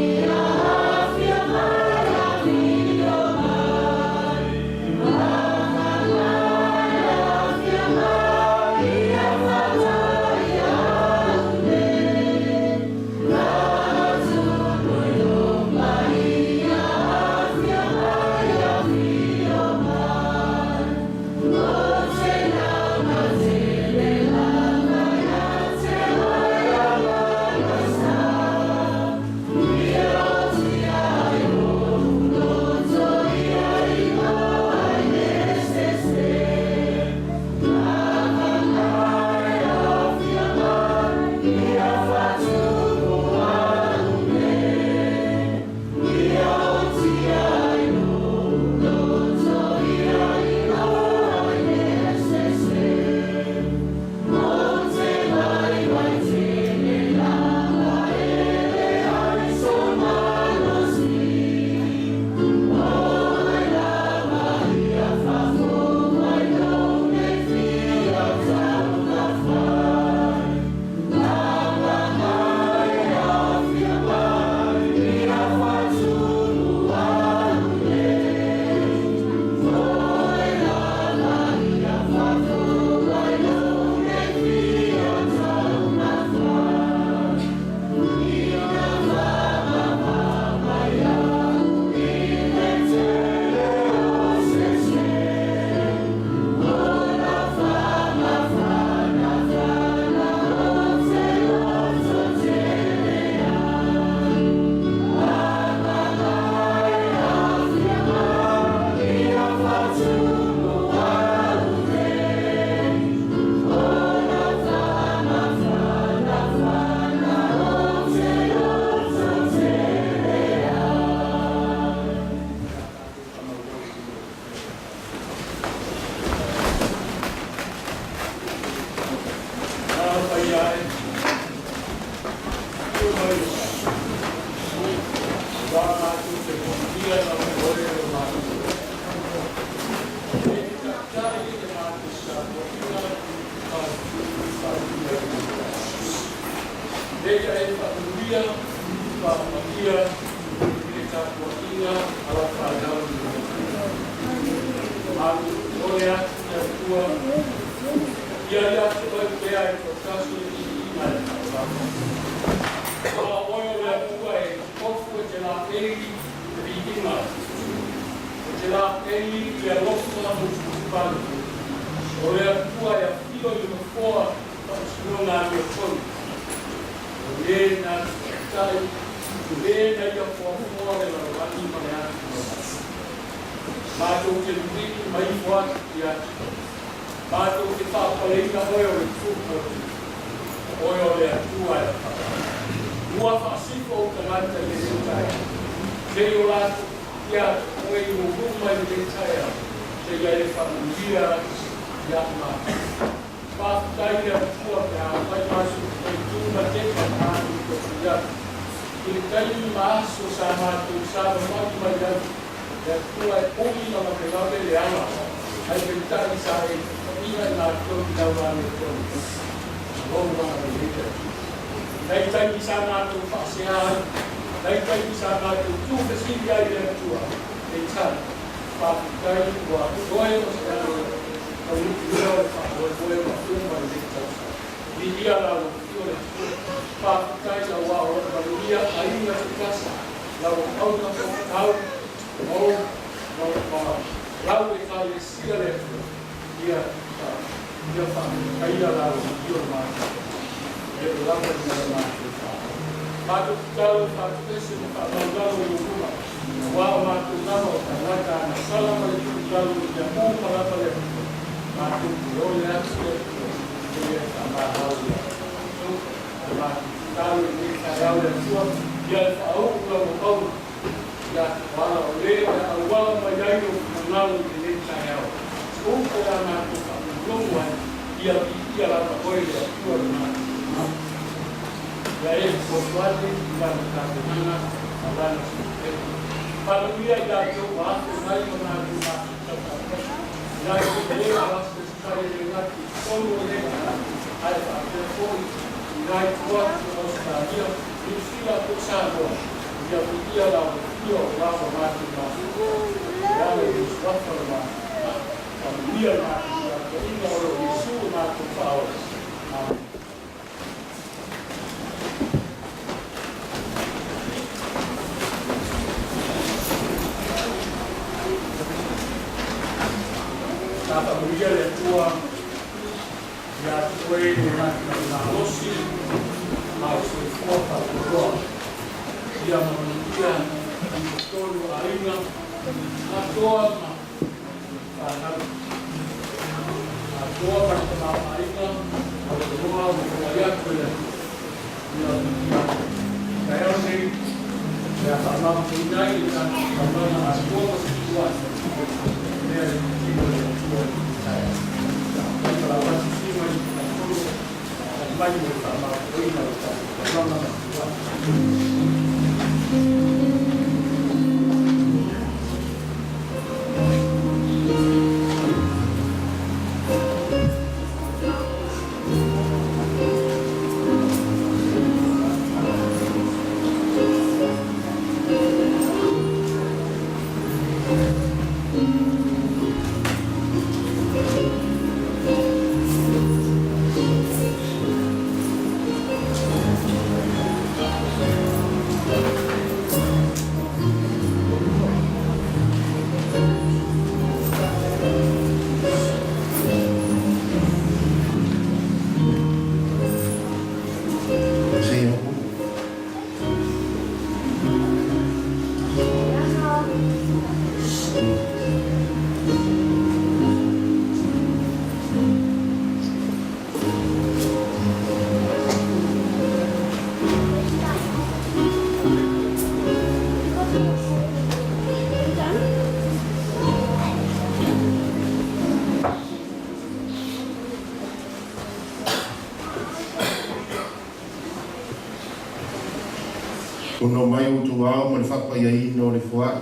Ono mai o tu ao mo le whakpa ia ino le whai.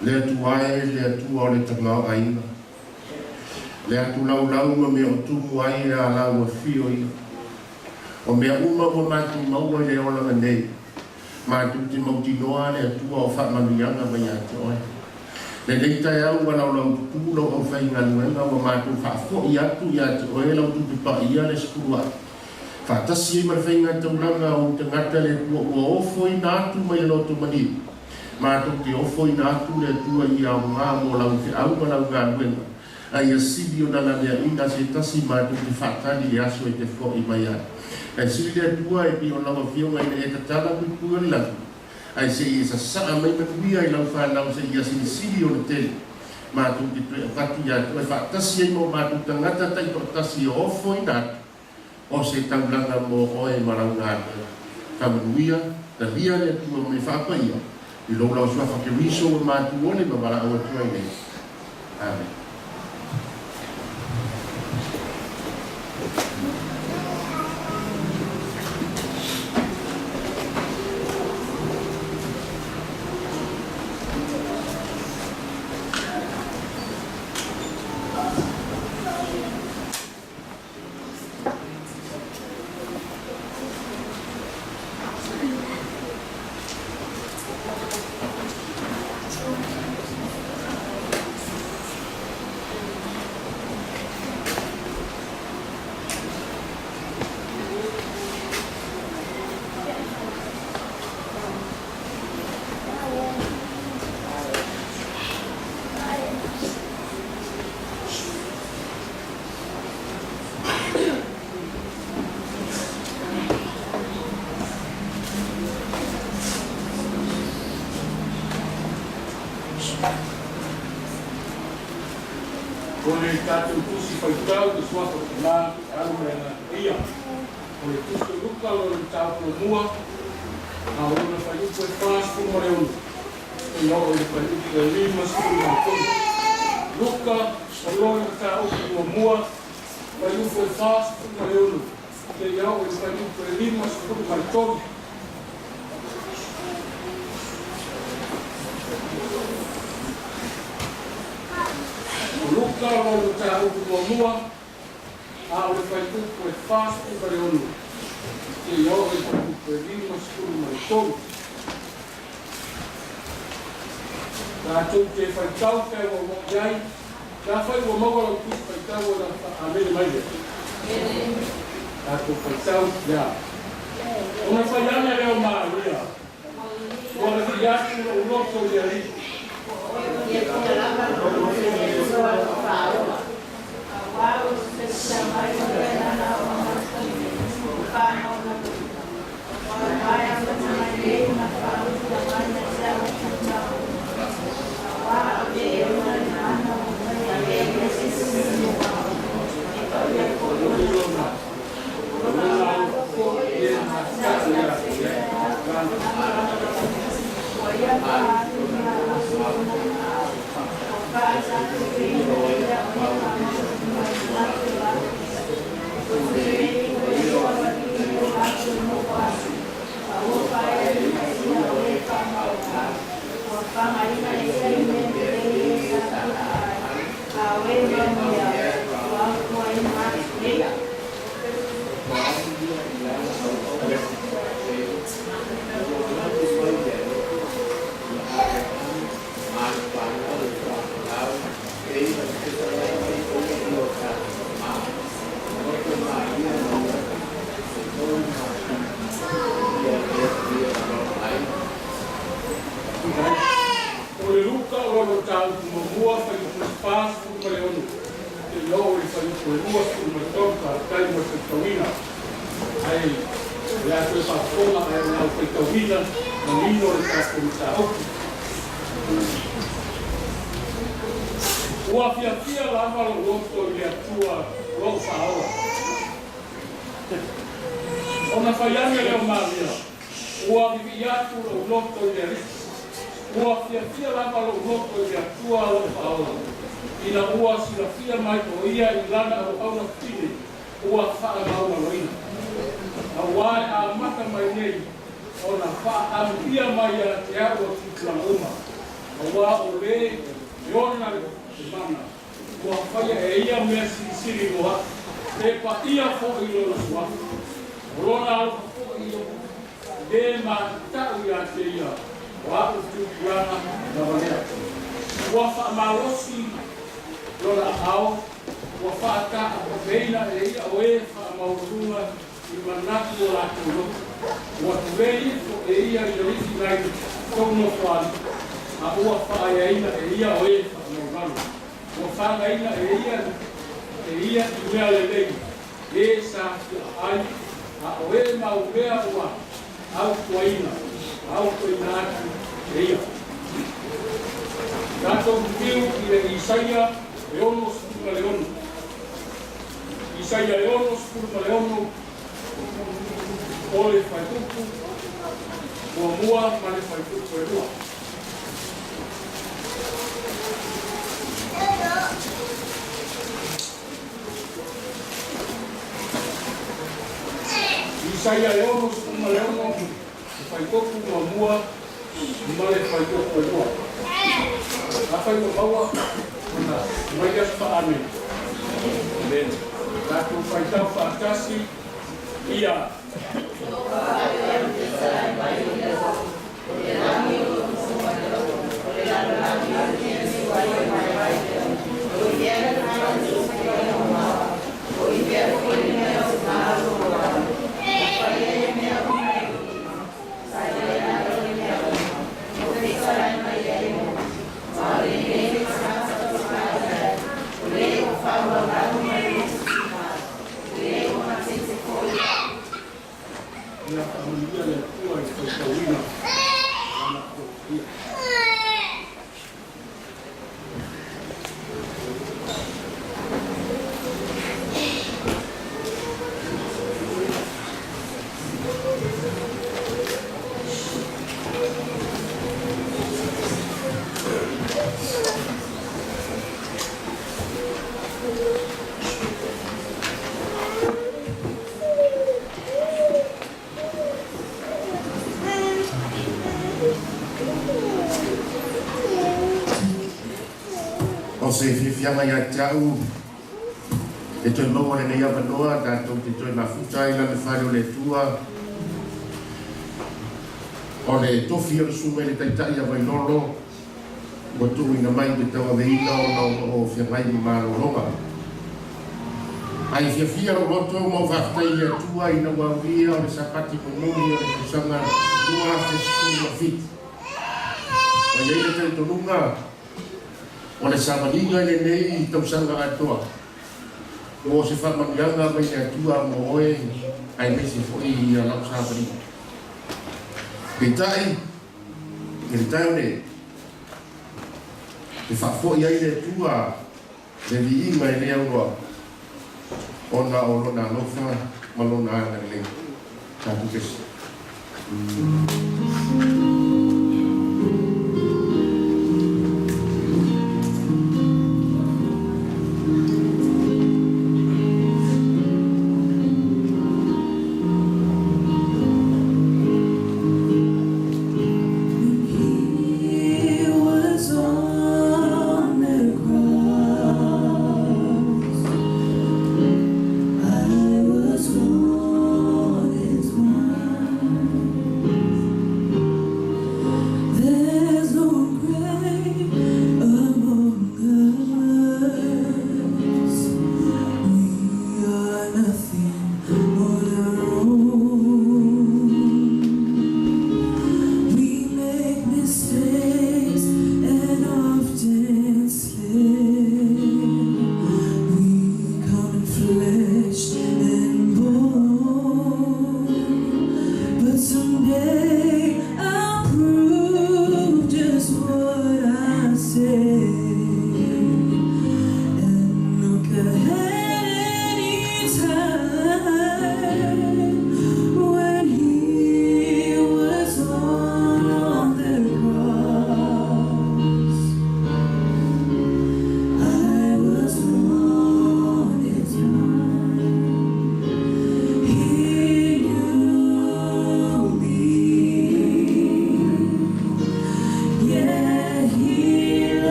Le atu ai, le atu ao le tamau aina. Le atu lau ma mea o tumu ai a lau a fio ia. O mea uma mo matu maua le olanga nei. Matu te mautinoa le atu ao whakmanuianga mai atu ai. Le leitai au wana o lau tupu lau au whai nganuenga wa matu whaafo i atu oe lau tupu pa ia le skurua. Whaatasi e marwhai ngai tauranga o te ngata le ua ofo i nātu mai loto mani. Mātou te ofo i nātu le tua i au ngā mo lau te au ma lau ngā nuenga. Ai a sibi o nana lea ina se tasi mātou te whaatani le aso e te fo i mai ai. Ai sili le tua e pi o lau a whio ngai e tatala kui pua ni langu. Ai se i sa saa mai manuia i lau whanau se i a sili o le tele. Mātou te prea pati a tu e whaatasi e mo mātou tangata tai to tasi ofo i nātu. O se taulanga mo oe marau ngāne. Tamanuia, ta lia le tua me whaapaia. I lola o sua whakeriso o mātu ole ma mara au atua i nei. Amen. Kone tātou tusi whaitau te suata te nā au mea nā ia. Kone tusi luka lo le tātou mua, nā wana whaiupu e whāsku mare onu. E nō e whaiupu e lima skuru mā koni. Luka, o loi o tātou mua, whaiupu e whāsku mare onu. Te iau e whaiupu e lima skuru mā koni. Luka o le tāupu o mua, a o le whaitupu e whāsku kare onu. Te iau e whaiupu e lima skuru mai tonu. Tātou te whaitau kai o mok iai, tā whai o mawala kusi whaitau o a mele maile. Tātou whaitau ia. O na whaiana reo maa ria. O na ki atu o loto i a riki. Ua fia lava lo loto i atua lo whaoa. O na whaianga leo maria, ua vivi atu lo loto i ariki. Ua fia lava lo loto i atua lo whaoa. Ina ua sirafia mai o ia i lana o auna fine, ua wha mauna loina. A wae a maka mai nei, ona whaamuia mai a te au o tukla uma. A wā o le ona te mana. Kua whaia e ia mea siri roa, te pa ia fo i loro sua. Rona au fo i loro. E ma tau ia te ia, o aku tukiana na wanea. Kua whaamalosi lora au, kua whaata a veina e ia o e whaamaurunga i manaki o la tūro. Kua tuwei o e ia i riti nai tono whani, a ua whaaeina e ia o e whaamaurunga. Kua whaangaina e ia i mea lelei, e sa ki ai, a o e mau mea ua, au kuaina atu e ia. Tātou kiu i le Isaia e ono skuruma le ono. Isaia e ono skuruma le ono, o le whaituku, kua mua ma le whaituku e mua. Isaia e ono skuruma le ono, whaitoku ma mua ma le whaitoku e mua. Apa yang bawa? Mereka sepakat. Lalu kita fantasi, iya. O se whiwhianga ia tau, e toi maua ne nei awanoa, tātou te toi mafuta i lana whare o le tua. O le tofi o sunga i le taitai a wailolo, o tu ina mai te tau aveina o whiangai ni mālolonga. Ai whiawhia o roto mau whaktai i a tua ina wawia o le sapati mononi o le kusanga tua te skulu a fit. O iei le taitonunga, o le samaniga le nei i tausanga atoa. O se whamanianga mai a tua mo oe, ai mesi fwoi i a lau samaniga. Ke tai o ne, te whafoi ai le tua, le vi inga i le aurua. Ona o lona alofa, malona ana le. Tātu kesi. I was born as one.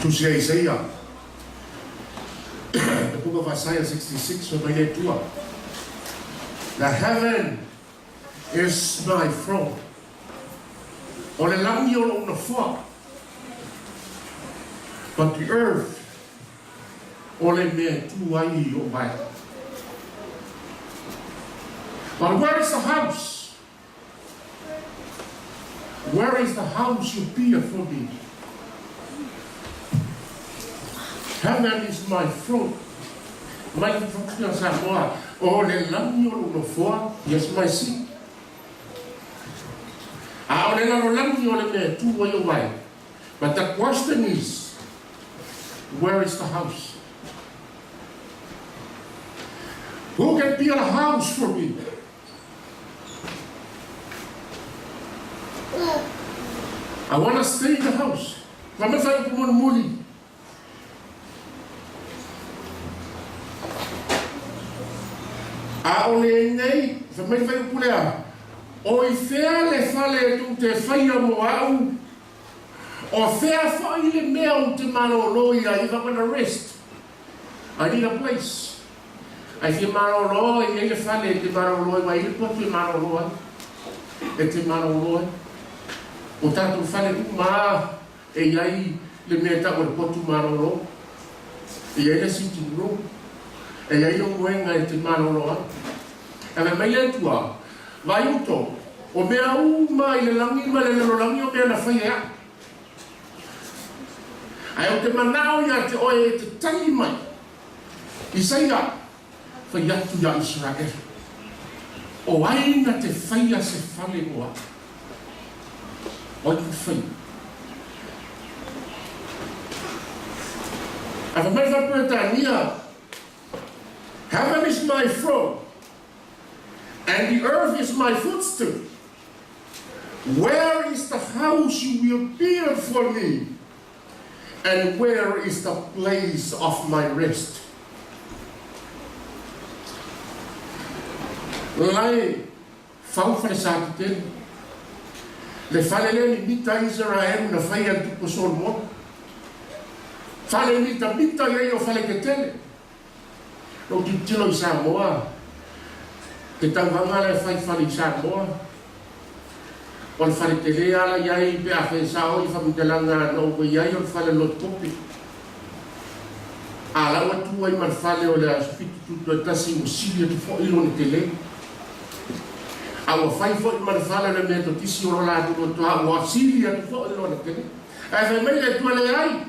Tusia Isaiah. The book of Isaiah 66, so by that too. The heaven is my throne. O le langi o lo na fua. But the earth, o le mea tuai o mai. But where is the house? Where is the house you built for me? Heaven is my throne. My throne is Samoa. O le langi o lo na fua. Yes, my seat. But the question is, where is the house? Who can build a house for me? I want to stay in the house. Vamos fazer como um muli. A ole nei, vamos fazer como é. O i fea le fale tu te whaia mo au. O fea whai le mea o te maro loia. If I'm going to rest, I need a place. I feel maro loia. I le fale te maro loia. Wa i le potu maro loia. E te maro loia. O tatu whale ku maa. E iai le mea ta o le potu maro loia. E iai le sitting room. E iai o moenga e te maro loia. E me mai le tua. Vai uto, o mea uma i le langi ma le langi o mea na whaia. Ai o te manao ia te oe e te tangi mai. Isaia, whaia tu ia Israel. O aina te whaia se whale moa. Oi tu whaia. A wha mai whapuetania, heaven is my throne. And the earth is my footstool. Where is the house you will build for me? And where is the place of my rest? Lai, fau fresati ten. Le fale le mita Israel na fai tu posol mo. Fale mita ye o fale ke tele. No titilo Samoa. Te tauhanga le whai whali Samoa. O le whale te lea ala iai pe a whensao i whamitelanga no ko iai o le whale lot kopi. A lau atua i man whale o le asfitu tutu a tasi o silia tu fo ilo ni te le. A o whai fo i man whale le mea to tisi o la tu o toa o silia tu fo ilo ni te le. A whai mei le tua le ai.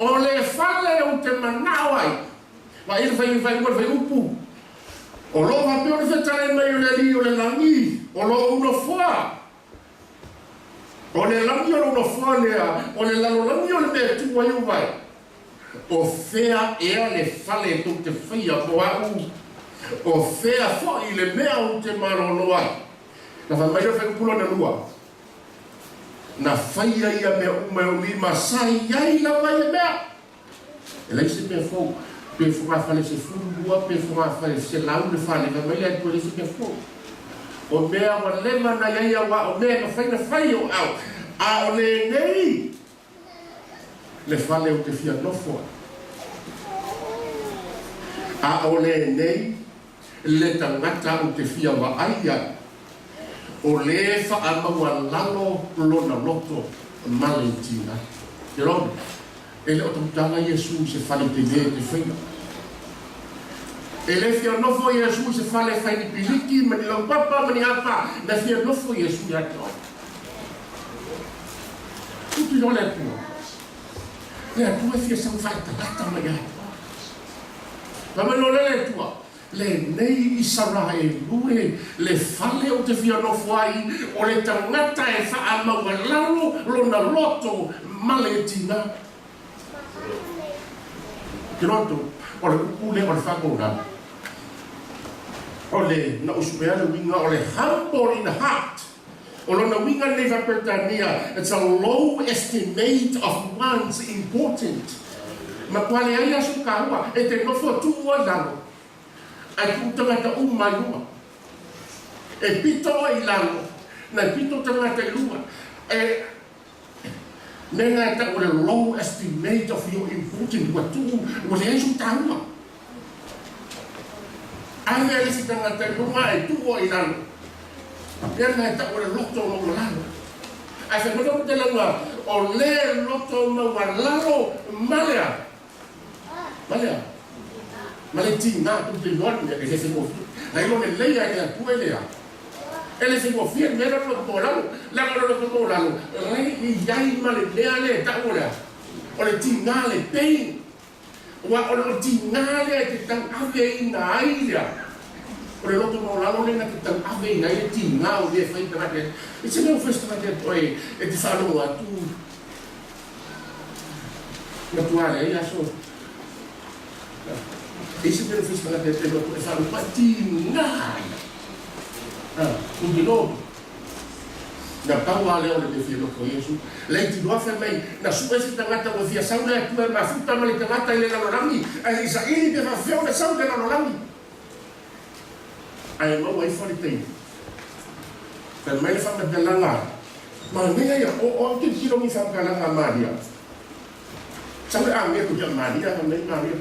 O le whale o te manao ai. Wa il whai upu. O lo va pe o le whetare mai o le li o le langi. O lo uno fua. O le langi o le uno fua lea. O le lalo langi o le mea tua iu vai. O fea ea le fale tu te whaia mo au. O fea fo i le mea o te marono ai. Na wha mai o whai pulo na lua. Na whaia ia mea ume o lima sai iai la vai e mea. E leise mea fau. Pe fua fale se furua, pe fua fale se lau le fale, ka mai le atu le se ke fo. O mea wa lema na iaia wa, o mea ka whaina whai o au. A o le nei, le fale o te fia nofo. A o le nei, le tangata o te fia wa aia. O le wha amaua lalo lona loto Malentina. Te rona. Ele o tamtanga Yesu se fale te le te whaina. Ele fia nofo Yesu se fale whaini piliki, mani lau papa, mani apa, na fia nofo Yesu ya te oi. Tutu no le atua. Le atua fia sang whae talata mai ai. Pama no le atua. Le nei i sara e lue, le fale o te fia nofo ai, o le tangata e wha amaua lalo, lona loto, Malentina. Kiroto, o le ukule o le whakona. O le na usupea le winga o le humble in heart. O le na winga le whapetania, it's a low estimate of one's important. Ma kuale ai asu kahua, e te nofo tu o lalo. Ai ku tangata umai lua. E pito i lalo, na pito tangata lua. Nenga ta o le low estimate of your important what tu o le asu tauma. Anga le si tanga ta lunga e tu o inano. Nenga ta o le loto o lalo. Ai se mo te langa o le loto mo lalo malea. Malea. Maletin na tu te non e le se mo. Ai lo le leia e tu elea. Ele se mo fie mera lo tolalo, la lo tolalo. Rei I yai male leale ta ora. O le tingale pei. Wa o le tingale te tang ave ina aia. O le loto tolalo le na te tang ave ina le tingao le fai ta ke. E se no festival de toi e te falo a tu. Na tua le ia so. E se no festival de toi e falo pa tingale. Kundi no na taua leo le fie no ko Yesu le ti do fa mai na sua se tangata o fia sauna e tu ma futa ma le tangata ile na lorami ai sa ili te fa feo na sauna na lorami ai mo ai fo te per mai fa ma della la ma nega ya o ti kilo mi fa kala na Maria sabe a me ko ya Maria na mai Maria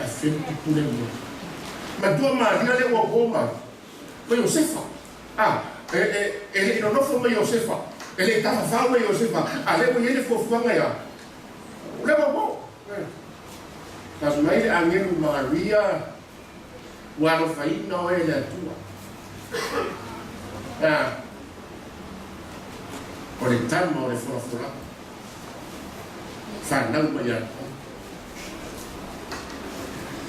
a fe tu le mo ma tu Maria le o goma ma Josefa. Ele non offre ma Josefa. Ele estava falando ma Josefa. Ale mo ele for fanga ya. Le bo. Mas mai angel Maria wa no fai no ele tua. Por el mo le fora fora. Fanang ma ya.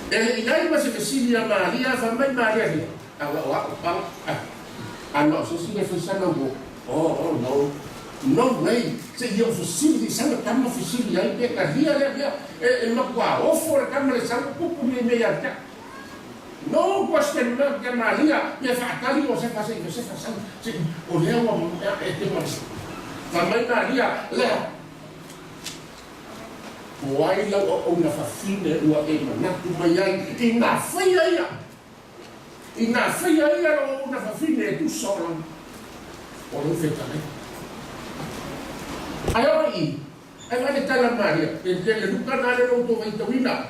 Ele inai ma se Cecilia Maria fa mai Maria. Ano so si le sana go no way se io fosili sana tamma fosili ai pe ka dia e no qua o for tamma le sana pupu mi me ya no question no que Maria e fa tali o se fa sana se o le o e te mo tamma Maria le wai la o na fa fine o e na tu mai ai ina fia ia ina fia ia o na fa fine tu solo o lo feta ne ai vai le tala Maria e le luca nale no to vai tawina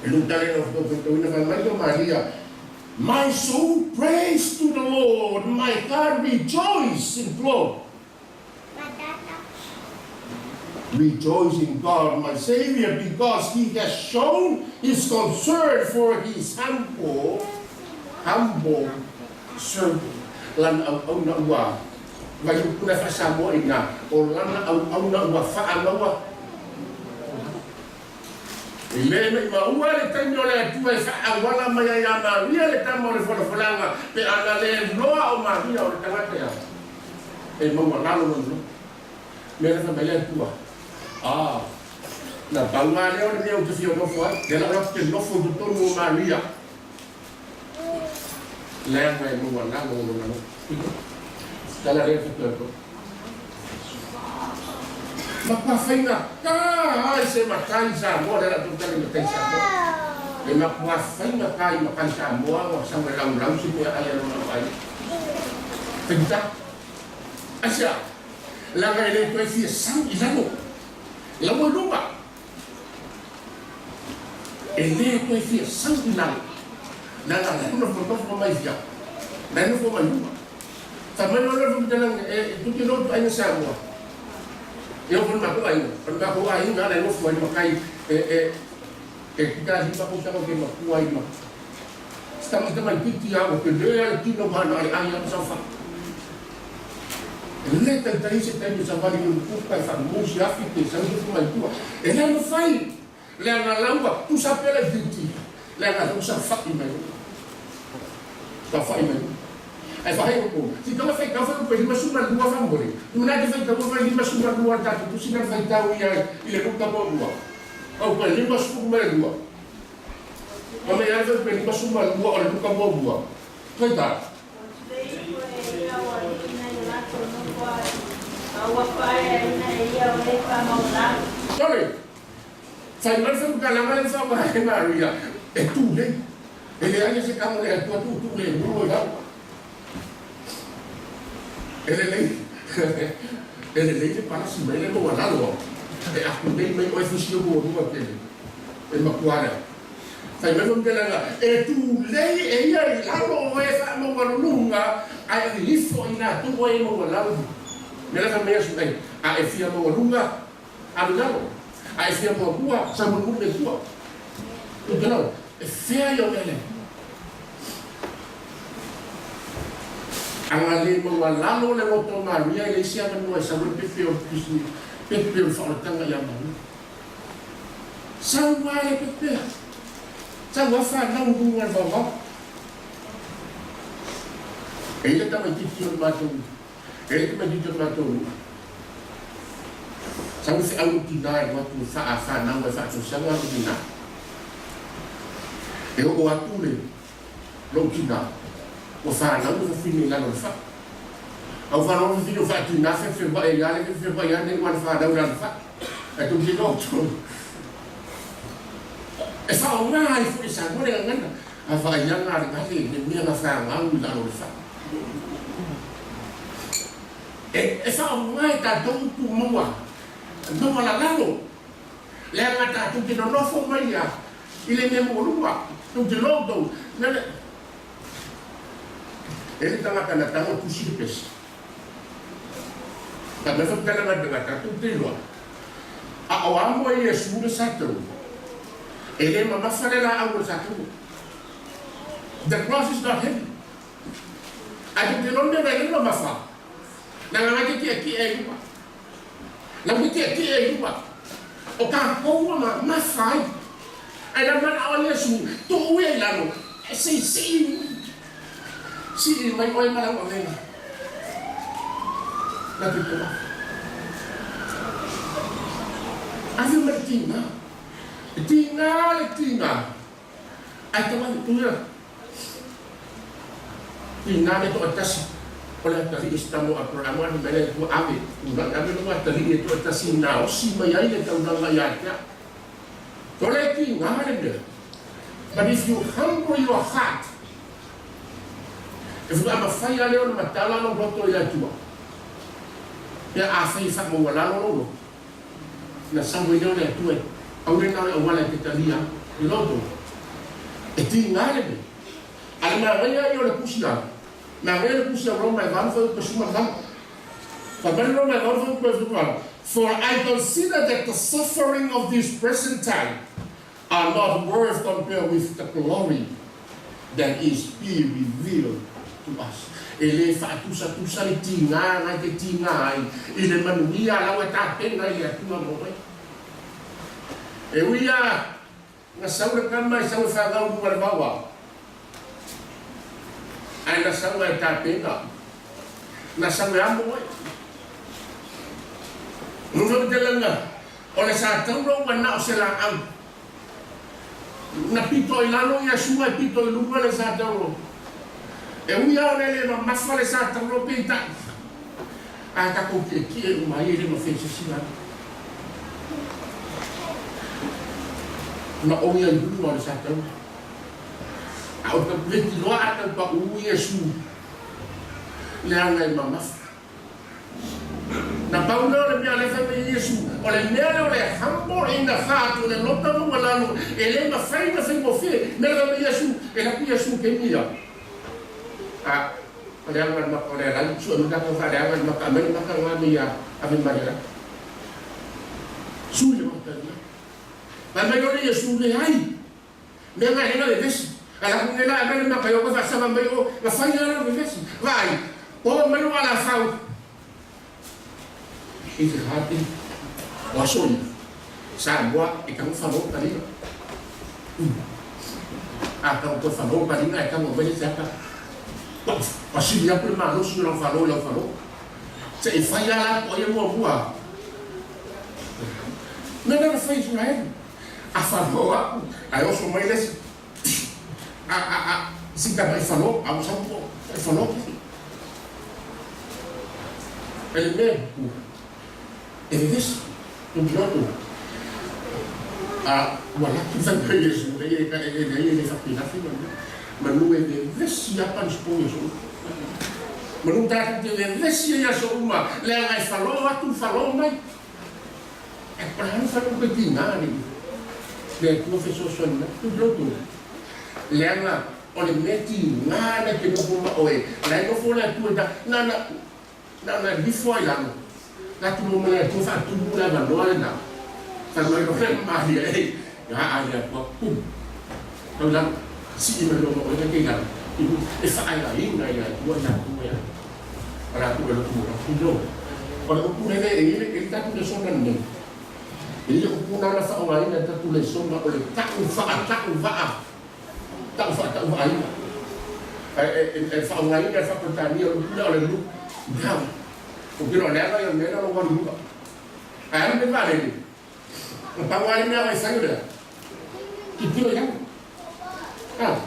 e luca nale no to vai tawina fa Maria my soul praise to the Lord my heart rejoice in God rejoice in God my Savior because He has shown His concern for His humble servant. Lan au na ua vai kuna fa samo ina o lana au na ua fa amawa ile me ma ua le tanyo le tu e fa awala mai ya Maria le tamo le fola folanga pe ana le noa o Maria o le tangata ya e mo na lo no me le fa bele tua na palma le o le o te fio no fo de la rock que no fo do tomo Maria Leang mai mo na no Dala re fito ma faina ai se makai sa mo la tu tele me tensa mo e ma faina kai ma kan sa mo o sa me lang si me ai no ai pinta asia la ga le ko fi sang ilano la mo luma ele ko fi sang ilano na no foto mai via na no fo mai luma também não leva muito não tu que não ainda sabe eu vou na rua ainda não foi uma cai kita hidup aku sama ke makua ini estamos também piti algo que dia que não vai na ayam safa ele tem se tem já vale um pouco para fazer já fiquei sempre com mais tua ele não faz leva lamba tu sabe ela piti leva tu safa imelo safa imelo ai fai o se tu fai café com pedi mas uma dua famore tu não fai café vai mas uma dua tá tu se não fai tá o ia ele nunca boa au pedi mas uma dua mas ia fai pedi mas uma dua ou nunca boa foi tá Sorry. Sai mais foi calamar só para Maria. É tu, né? Ele aí se cama é tu né? Não, ele nem Ele lei para si mai le mo ala lo. E aku dei mai o fusio mo mo kele. E makuara. Fai me non dela e tu lei e ia i lalo e fa mo lunga ai lifo ina tu o e mo lalo. Nela ka mea su ai a e fia mo lunga a lalo. A e fia mo kua sa mo le kua. Tu dela e fea yo mele. Anga le mo lalo le mo to Maria le sia mo sa mo pe o kisi pe o fa tanga ya mo. Sa wa le pe sa wa fa na un ngal ba. Ele tá mais difícil matou. Ele tá mais difícil matou. Sa se au tinar waktu fa na wa fa so sa wa tinar. E o atu le lo tinar. O fa na o fini la no fa. O fa no fini fa tinar fe ba e ya le fe ba ya ne wa fa da wa fa. E tu di no. E fa o mai fu sa mo le ngana. A fa ya na ga le ni na fa nga u la no fa. E fa o mai ta don tu mo no la lalo. Le ngata tu ki no fo mai ya. Ile me mo lua. Tu di lo do. Ele tanga kana tanga pusi pes. Ta me fa tanga na tanga tu te lo. A o amo e Yesu de sato. Ele mama fale la amo sato. The cross is not heavy. A tu te lo me vele no mafa. Na nga ke ki e yu. Na ke ki e yu. O ka ko ma fai. Ai la mana o Yesu to we la no. Si si mai oi mala o venga. La tutela. Ave Martina. Tina. Ai to mai tuya. Tina me to atas. Oleh tadi istamo programa ni bele tu ave. Undang ave no tadi itu atas sinau si mai ai le tau na ayatnya. Tole Tina le. But if you humble your heart, if you have a fire leon matala no boto ila tua. Ya afai fa mo wala no. Na sangue leon le tua. Au le na wala te talia. I loto. E ti ngale. Ala ma ria yo le pusia. Na ria le pusia ro mai van fo pesuma van. Fa ben ro mai van fo pesuma. For I consider that the suffering of this present time are not worth compared with the glory that is being revealed to us. Ele fa tusa le tinga na ke tinga ai. Ele manuia la wa ta pena ia tu mo mai. E uia na saura kama saura fa ga u wa bawa. Ai na saura ta pena. Na saura amo mai. Nuno telanga. Ole sa tau ro wa na o se la am. Na pito ilano ia sua pito ilunga le sa tau. E uia ole le mafa le sa tau pita. A ta ko ke ki mai ele no fez sila. Na o ia ilunga le sa tau. A o ta veti lo ata pa uia su. Le anga i mama. Na Paulo le mea le fai Yesu o le mea le humble in the heart o le lota mo walano e le ma fai mo fe me le Yesu e la ku Yesu ke mia a le anga ma o le la su no ka fa le anga ma ka me ma ka ma mia a me maria su le mo ta ma me le Yesu le ai me nga le le ves ala ku le la me ma ka yo ka sa ma me o la fai le ves vai o me lo ala fa itu hati wasun sabwa ikan falo tadi atau tu falo tadi nggak kamu beli siapa pasti dia pun malu sudah falo saya faya lah yang mau buat nada faz Israel a falo ayo semua ini si tak falo aku sampo falo ele ele ves um piloto wala kita Yesus ele faz pila mas não é ves siapa dispõe isso Manung ta te lesi ya so uma le ngai falo atu falo mai. E para não fazer petina ni. Le professor sonna tu bloto. Le nga o le meti ngana ke no uma oe. La no fola tu da na before la. La tu mo le tu fa tu la va no na. Fa no no fe ma dia e. Ya ai ko pum. Tau la si me lo mo ke ga. E fa ai la inga ya tu na tu ya. Para tu lo tu no. Para tu le ele tá com sonna nem. Ele o na fa o ai na tá tu le sonna o le ta u fa ta u va. Ta u fa ta u ai. E fa o ai na fa ta ni o le lu. Não. O que não leva eu não vou nunca. Aí não me vale. O pau aí não vai sair dela. Que tiro já? Ah.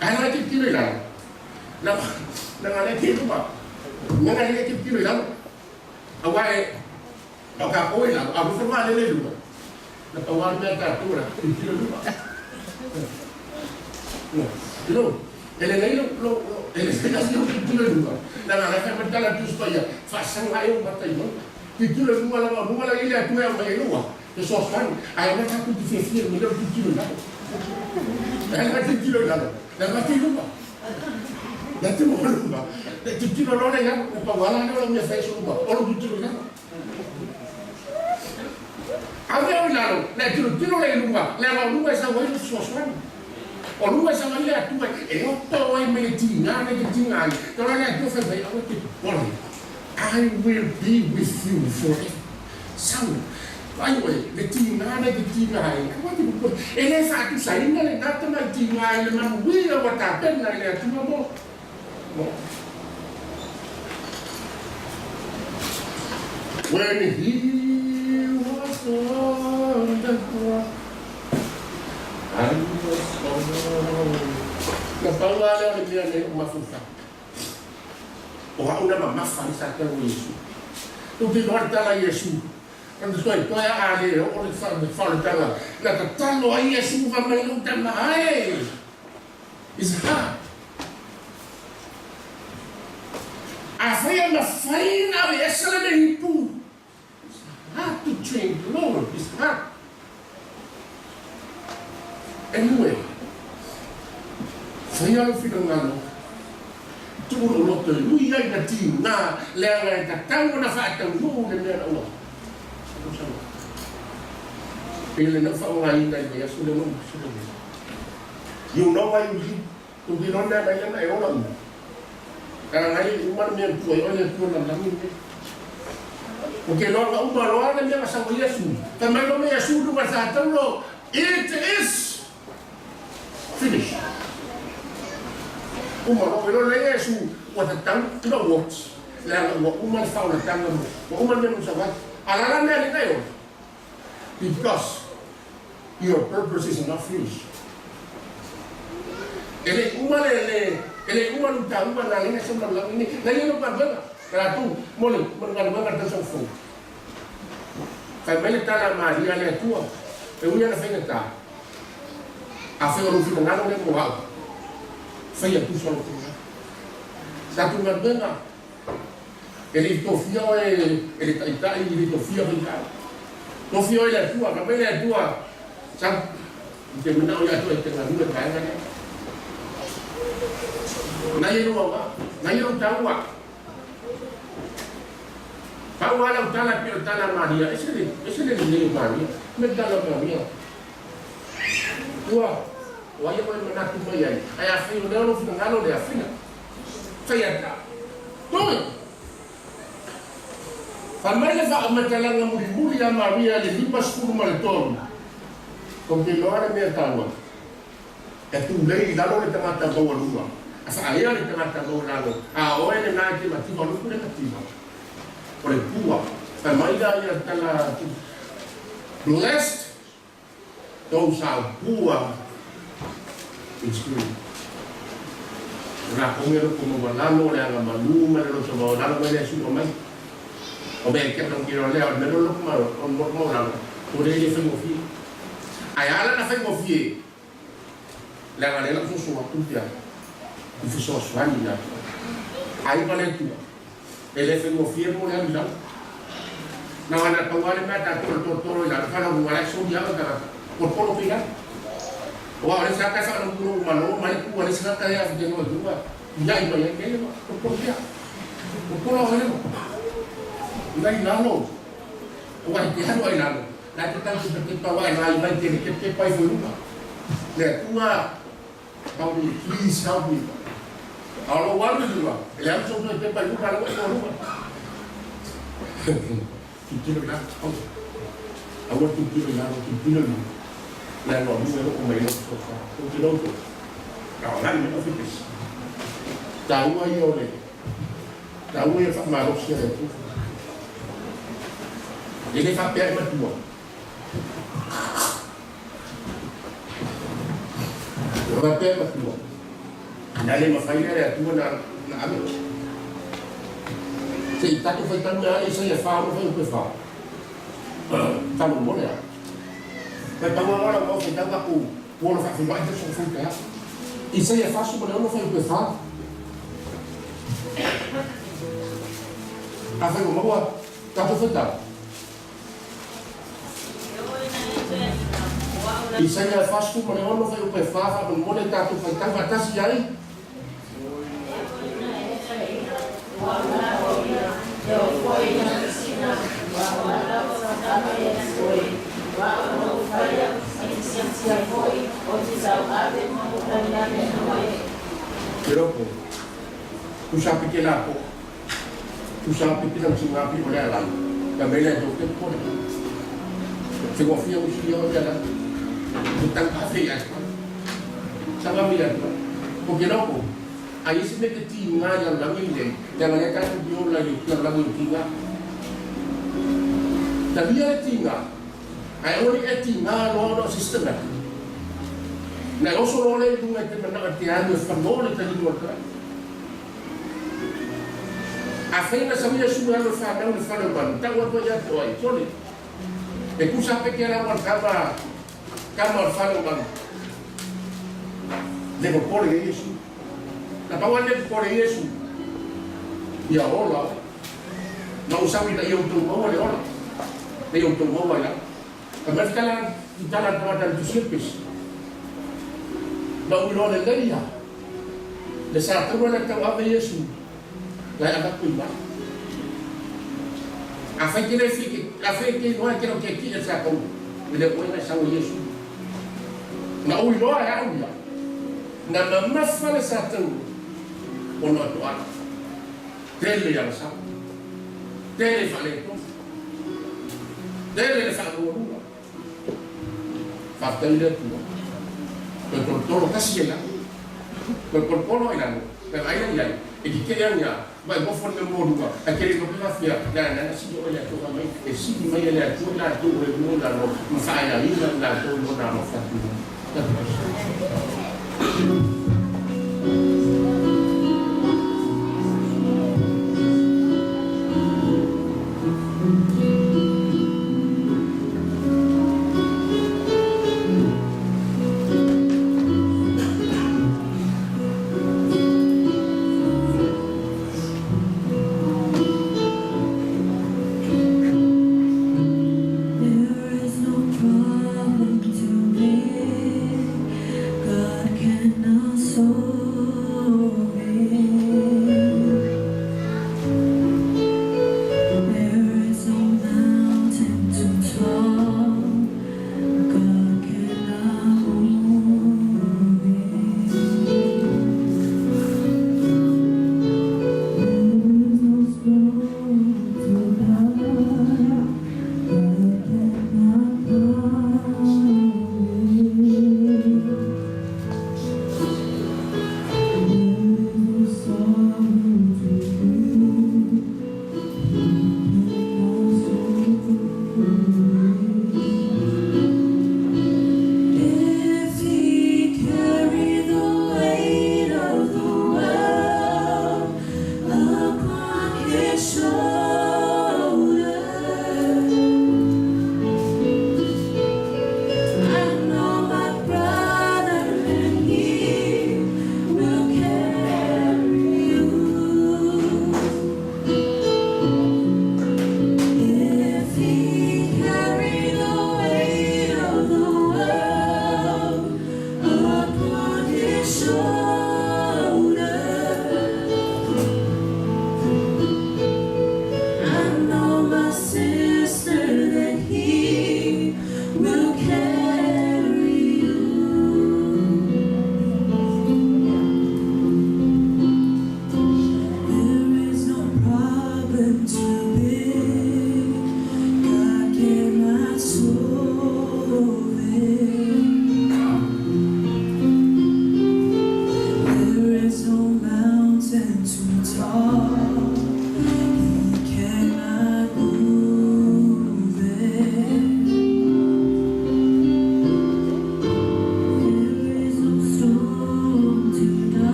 Aí não é que tiro já. Não é que tiro já. Não é que tiro já. Agora ao capô lá, a você vai ler ele. Na pau aí me tá tura. Que tiro já. Não. Ele nem ele fez assim que tiro já. Na vai matar lá tu escolha. Faça aí matar ele. Que tiro já não lá ele é tu é mais não. Eu só falo, aí vai estar tudo difícil, melhor que tiro lá. Ela vai ter tiro lá. Ela vai ter lupa. Ela tem uma lupa. Tu tiro lá, né? Para lá não me faz lupa. Olha o tiro lá. Agora olha, né? Tiro lá lupa. Leva lupa essa coisa só falo. O lupa essa coisa é tua. Eu tô aí meditina, né? Que tinha aí. Então olha, tu faz aí, olha. I will be with you forever. Sabe? Anyway, le tinga le tinga ai. Ele fa tu sai na le data na tinga ai le manu wira wa ta pena le tu mo. When he was on the cross, I was alone. Na palavra le dia le uma fufa. O ha una mamma fa sa te o Yesu. Tu ti guarda la Yesu. Quando estou aí, é ali, onde fala dela, ela está no aí, assim, vai me lutar mais. It's hard. A feia na feina, essa é a minha tu. It's hard to train the Lord. It's hard. Anyway, feia no final, tu não luta, não ia na tinha, leva a tão na fata, não leva a Ele não falou ainda, ele é só não e o não vai ir, o que não dá ainda é o não. Cara, aí o mar mesmo foi, olha por lá na minha. Porque logo o balão é mesmo essa mulher sul. Também não é sul do passado, não. It is finished. O balão não é sul, o tatão não works. Lá o mar fala tanto, o mar mesmo sabe. Alala nele caiu. Because your purpose is not finished. Ele uma luta, uma na linha sobre a linha. Nem não pode para tu, mole, não vai ter fogo. Família está na Maria, ela é tua. Eu ia na feira tá. A feira não fica nada nem moal. Feia tu só não. Está tu mandando. Ele confia, ele está ele confia bem cara. Confia ele é tua, mas ele é tua. Sabe? Porque não olha tua, tem uma vida cara, né? Não tá uá. Pau ala utala pio tala Maria. Esse ele nem Maria. Me dá la Maria. Uá. Uá eu vou mandar tu vai aí. Aí a filha não fica nada de a filha. Feia tá. Toma. Família vai meter na muri a Maria de limpas por maltoro. Porque não era minha tábua. É tu lei lá onde te mata boa lua. Asa aí onde te mata boa lua. A hora ele não te mata boa lua, negativa. Por pua. Família ia estar lá. Blessed those are poor in spirit. Na comer como banano, le haga maluma, le los banano, le su comai. O bem que não quero ler, mas não lo mal, não mal. Por ele foi mo fi. Aí ela na foi mo fi. La galera foi sua tudo. E foi só sua linha. Ai ka le tua. E le whenua fia mo le amila. Nā wana tauare mea tā toro i la whana wala so di awa tā korporo pira. Wa ole sa ka sa no guru malo mai ku ole sa ka ya de no dua. Ya i mai ke no korporo pira. Korporo ole no. Ngai nalo. Wa ke hano ai nalo. La te tanto te pa wa mai mai ke pai foi uma. Le tua tau ni please help me. Alo wa ni dua. Ele am so te pai uma la ko uma. Kilo na. Awak kilo na, kilo na. Na lo ni lo ko mai lo ko fa. Ko kilo ko. Ka la ni ko fitis. Ta wa yo le. Ta wa fa ma lo sia le. Ele fa per ma tua. Lo fa per ma tua. Dale ma fai le tua na ame. Se tato fai tanto ali sai fa lo fai per fa. Ta non vuole. Per parlare ora che da ku vuole fa fai mai so fu te. E sai fa su per non fai per fa. A fai come vuoi. Tato fai tanto. E sai fa su per non fai per fa, non vuole tato fai tanto ma tasi ai. Pero tu sabe que lá tu sabe que não se vai olhar lá também é do tempo por se confia no Senhor já tu tá afia sabe a minha porque não aí se mete tinha yang lagi ni jangan ya kan dia lagi yang lagi tinga tapi ya tinga ai oni tinga no sistem na oso role tu mete mana atiano famole tadi dua kali afina sabia sudah lo fa não fa lo ban tá o ya to ai sole e ku sabe que era uma cama fa lo ban lego por isso na pawan le por Yesu ya ola não sabe da eu tu mo le ola de eu tu mo ya mas kita la tratar de simples não lo le dia de sa tu le ta wa Yesu la ya ku ba a fe que le fique a fe que não é que não quer que essa com ele põe na chão Yesu na o lo ya o ya na mamma fa sa tu ono atuana tele ya sa tele fa le to tele fa lo ruwa fa tele tu ko to kasi la ko no ila no pero ai ya e que ya vai go for the modu a que no pela fia na si yo ya to mai e si di mai ya to la to re no la no fa ya la to no na no fa tu God cannot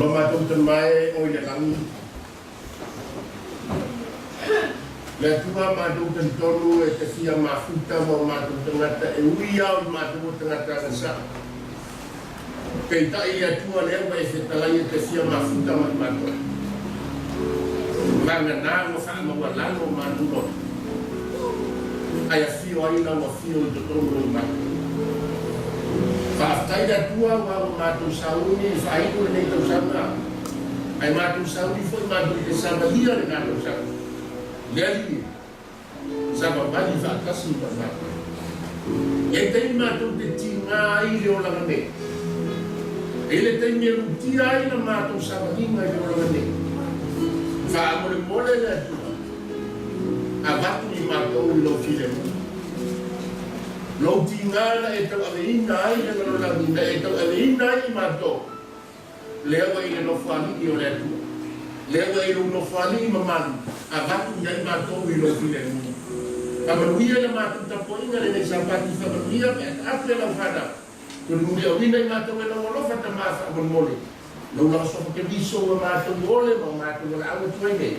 Mama tu mai o ya kami. Le tua ma tu tolu e te fia mafuta ma tu tengata e uia ma tu tengata sa. Kei ta ia tua le wa e fetalai te fia mafuta ma tu. Manga na mo fa ma wala no ma tu no. Ai fio ai na mo fio te tolu ma. Fa tai da tua wa ma tu sauni fa i tu nei tu sama. Ai ma tu sauni foi ma tu te sama dia le na tu sa. Leli sama bali fa kasi pa na. E te ma tu te tinga i le ola ne. Ele te me rutia i na ma tu sama hinga i ola ne. Fa amore mole le tu. Avatu i ma tu lo file. Lo tinga na e te aveina i le ola ne e te aveina i ma tu. Lewa i le no fali i ola tu. Lewa i lo no fali i mamanu. Avatu i ma tu i lo file. Kamanuia na matu tapo inga le nei sampati kamanuia me ate la fada. Kuru mea wina i matu e na wolofa ta masa amon mole. Lau la sofa ke viso wa matu mole ma matu wala awa tuai nei.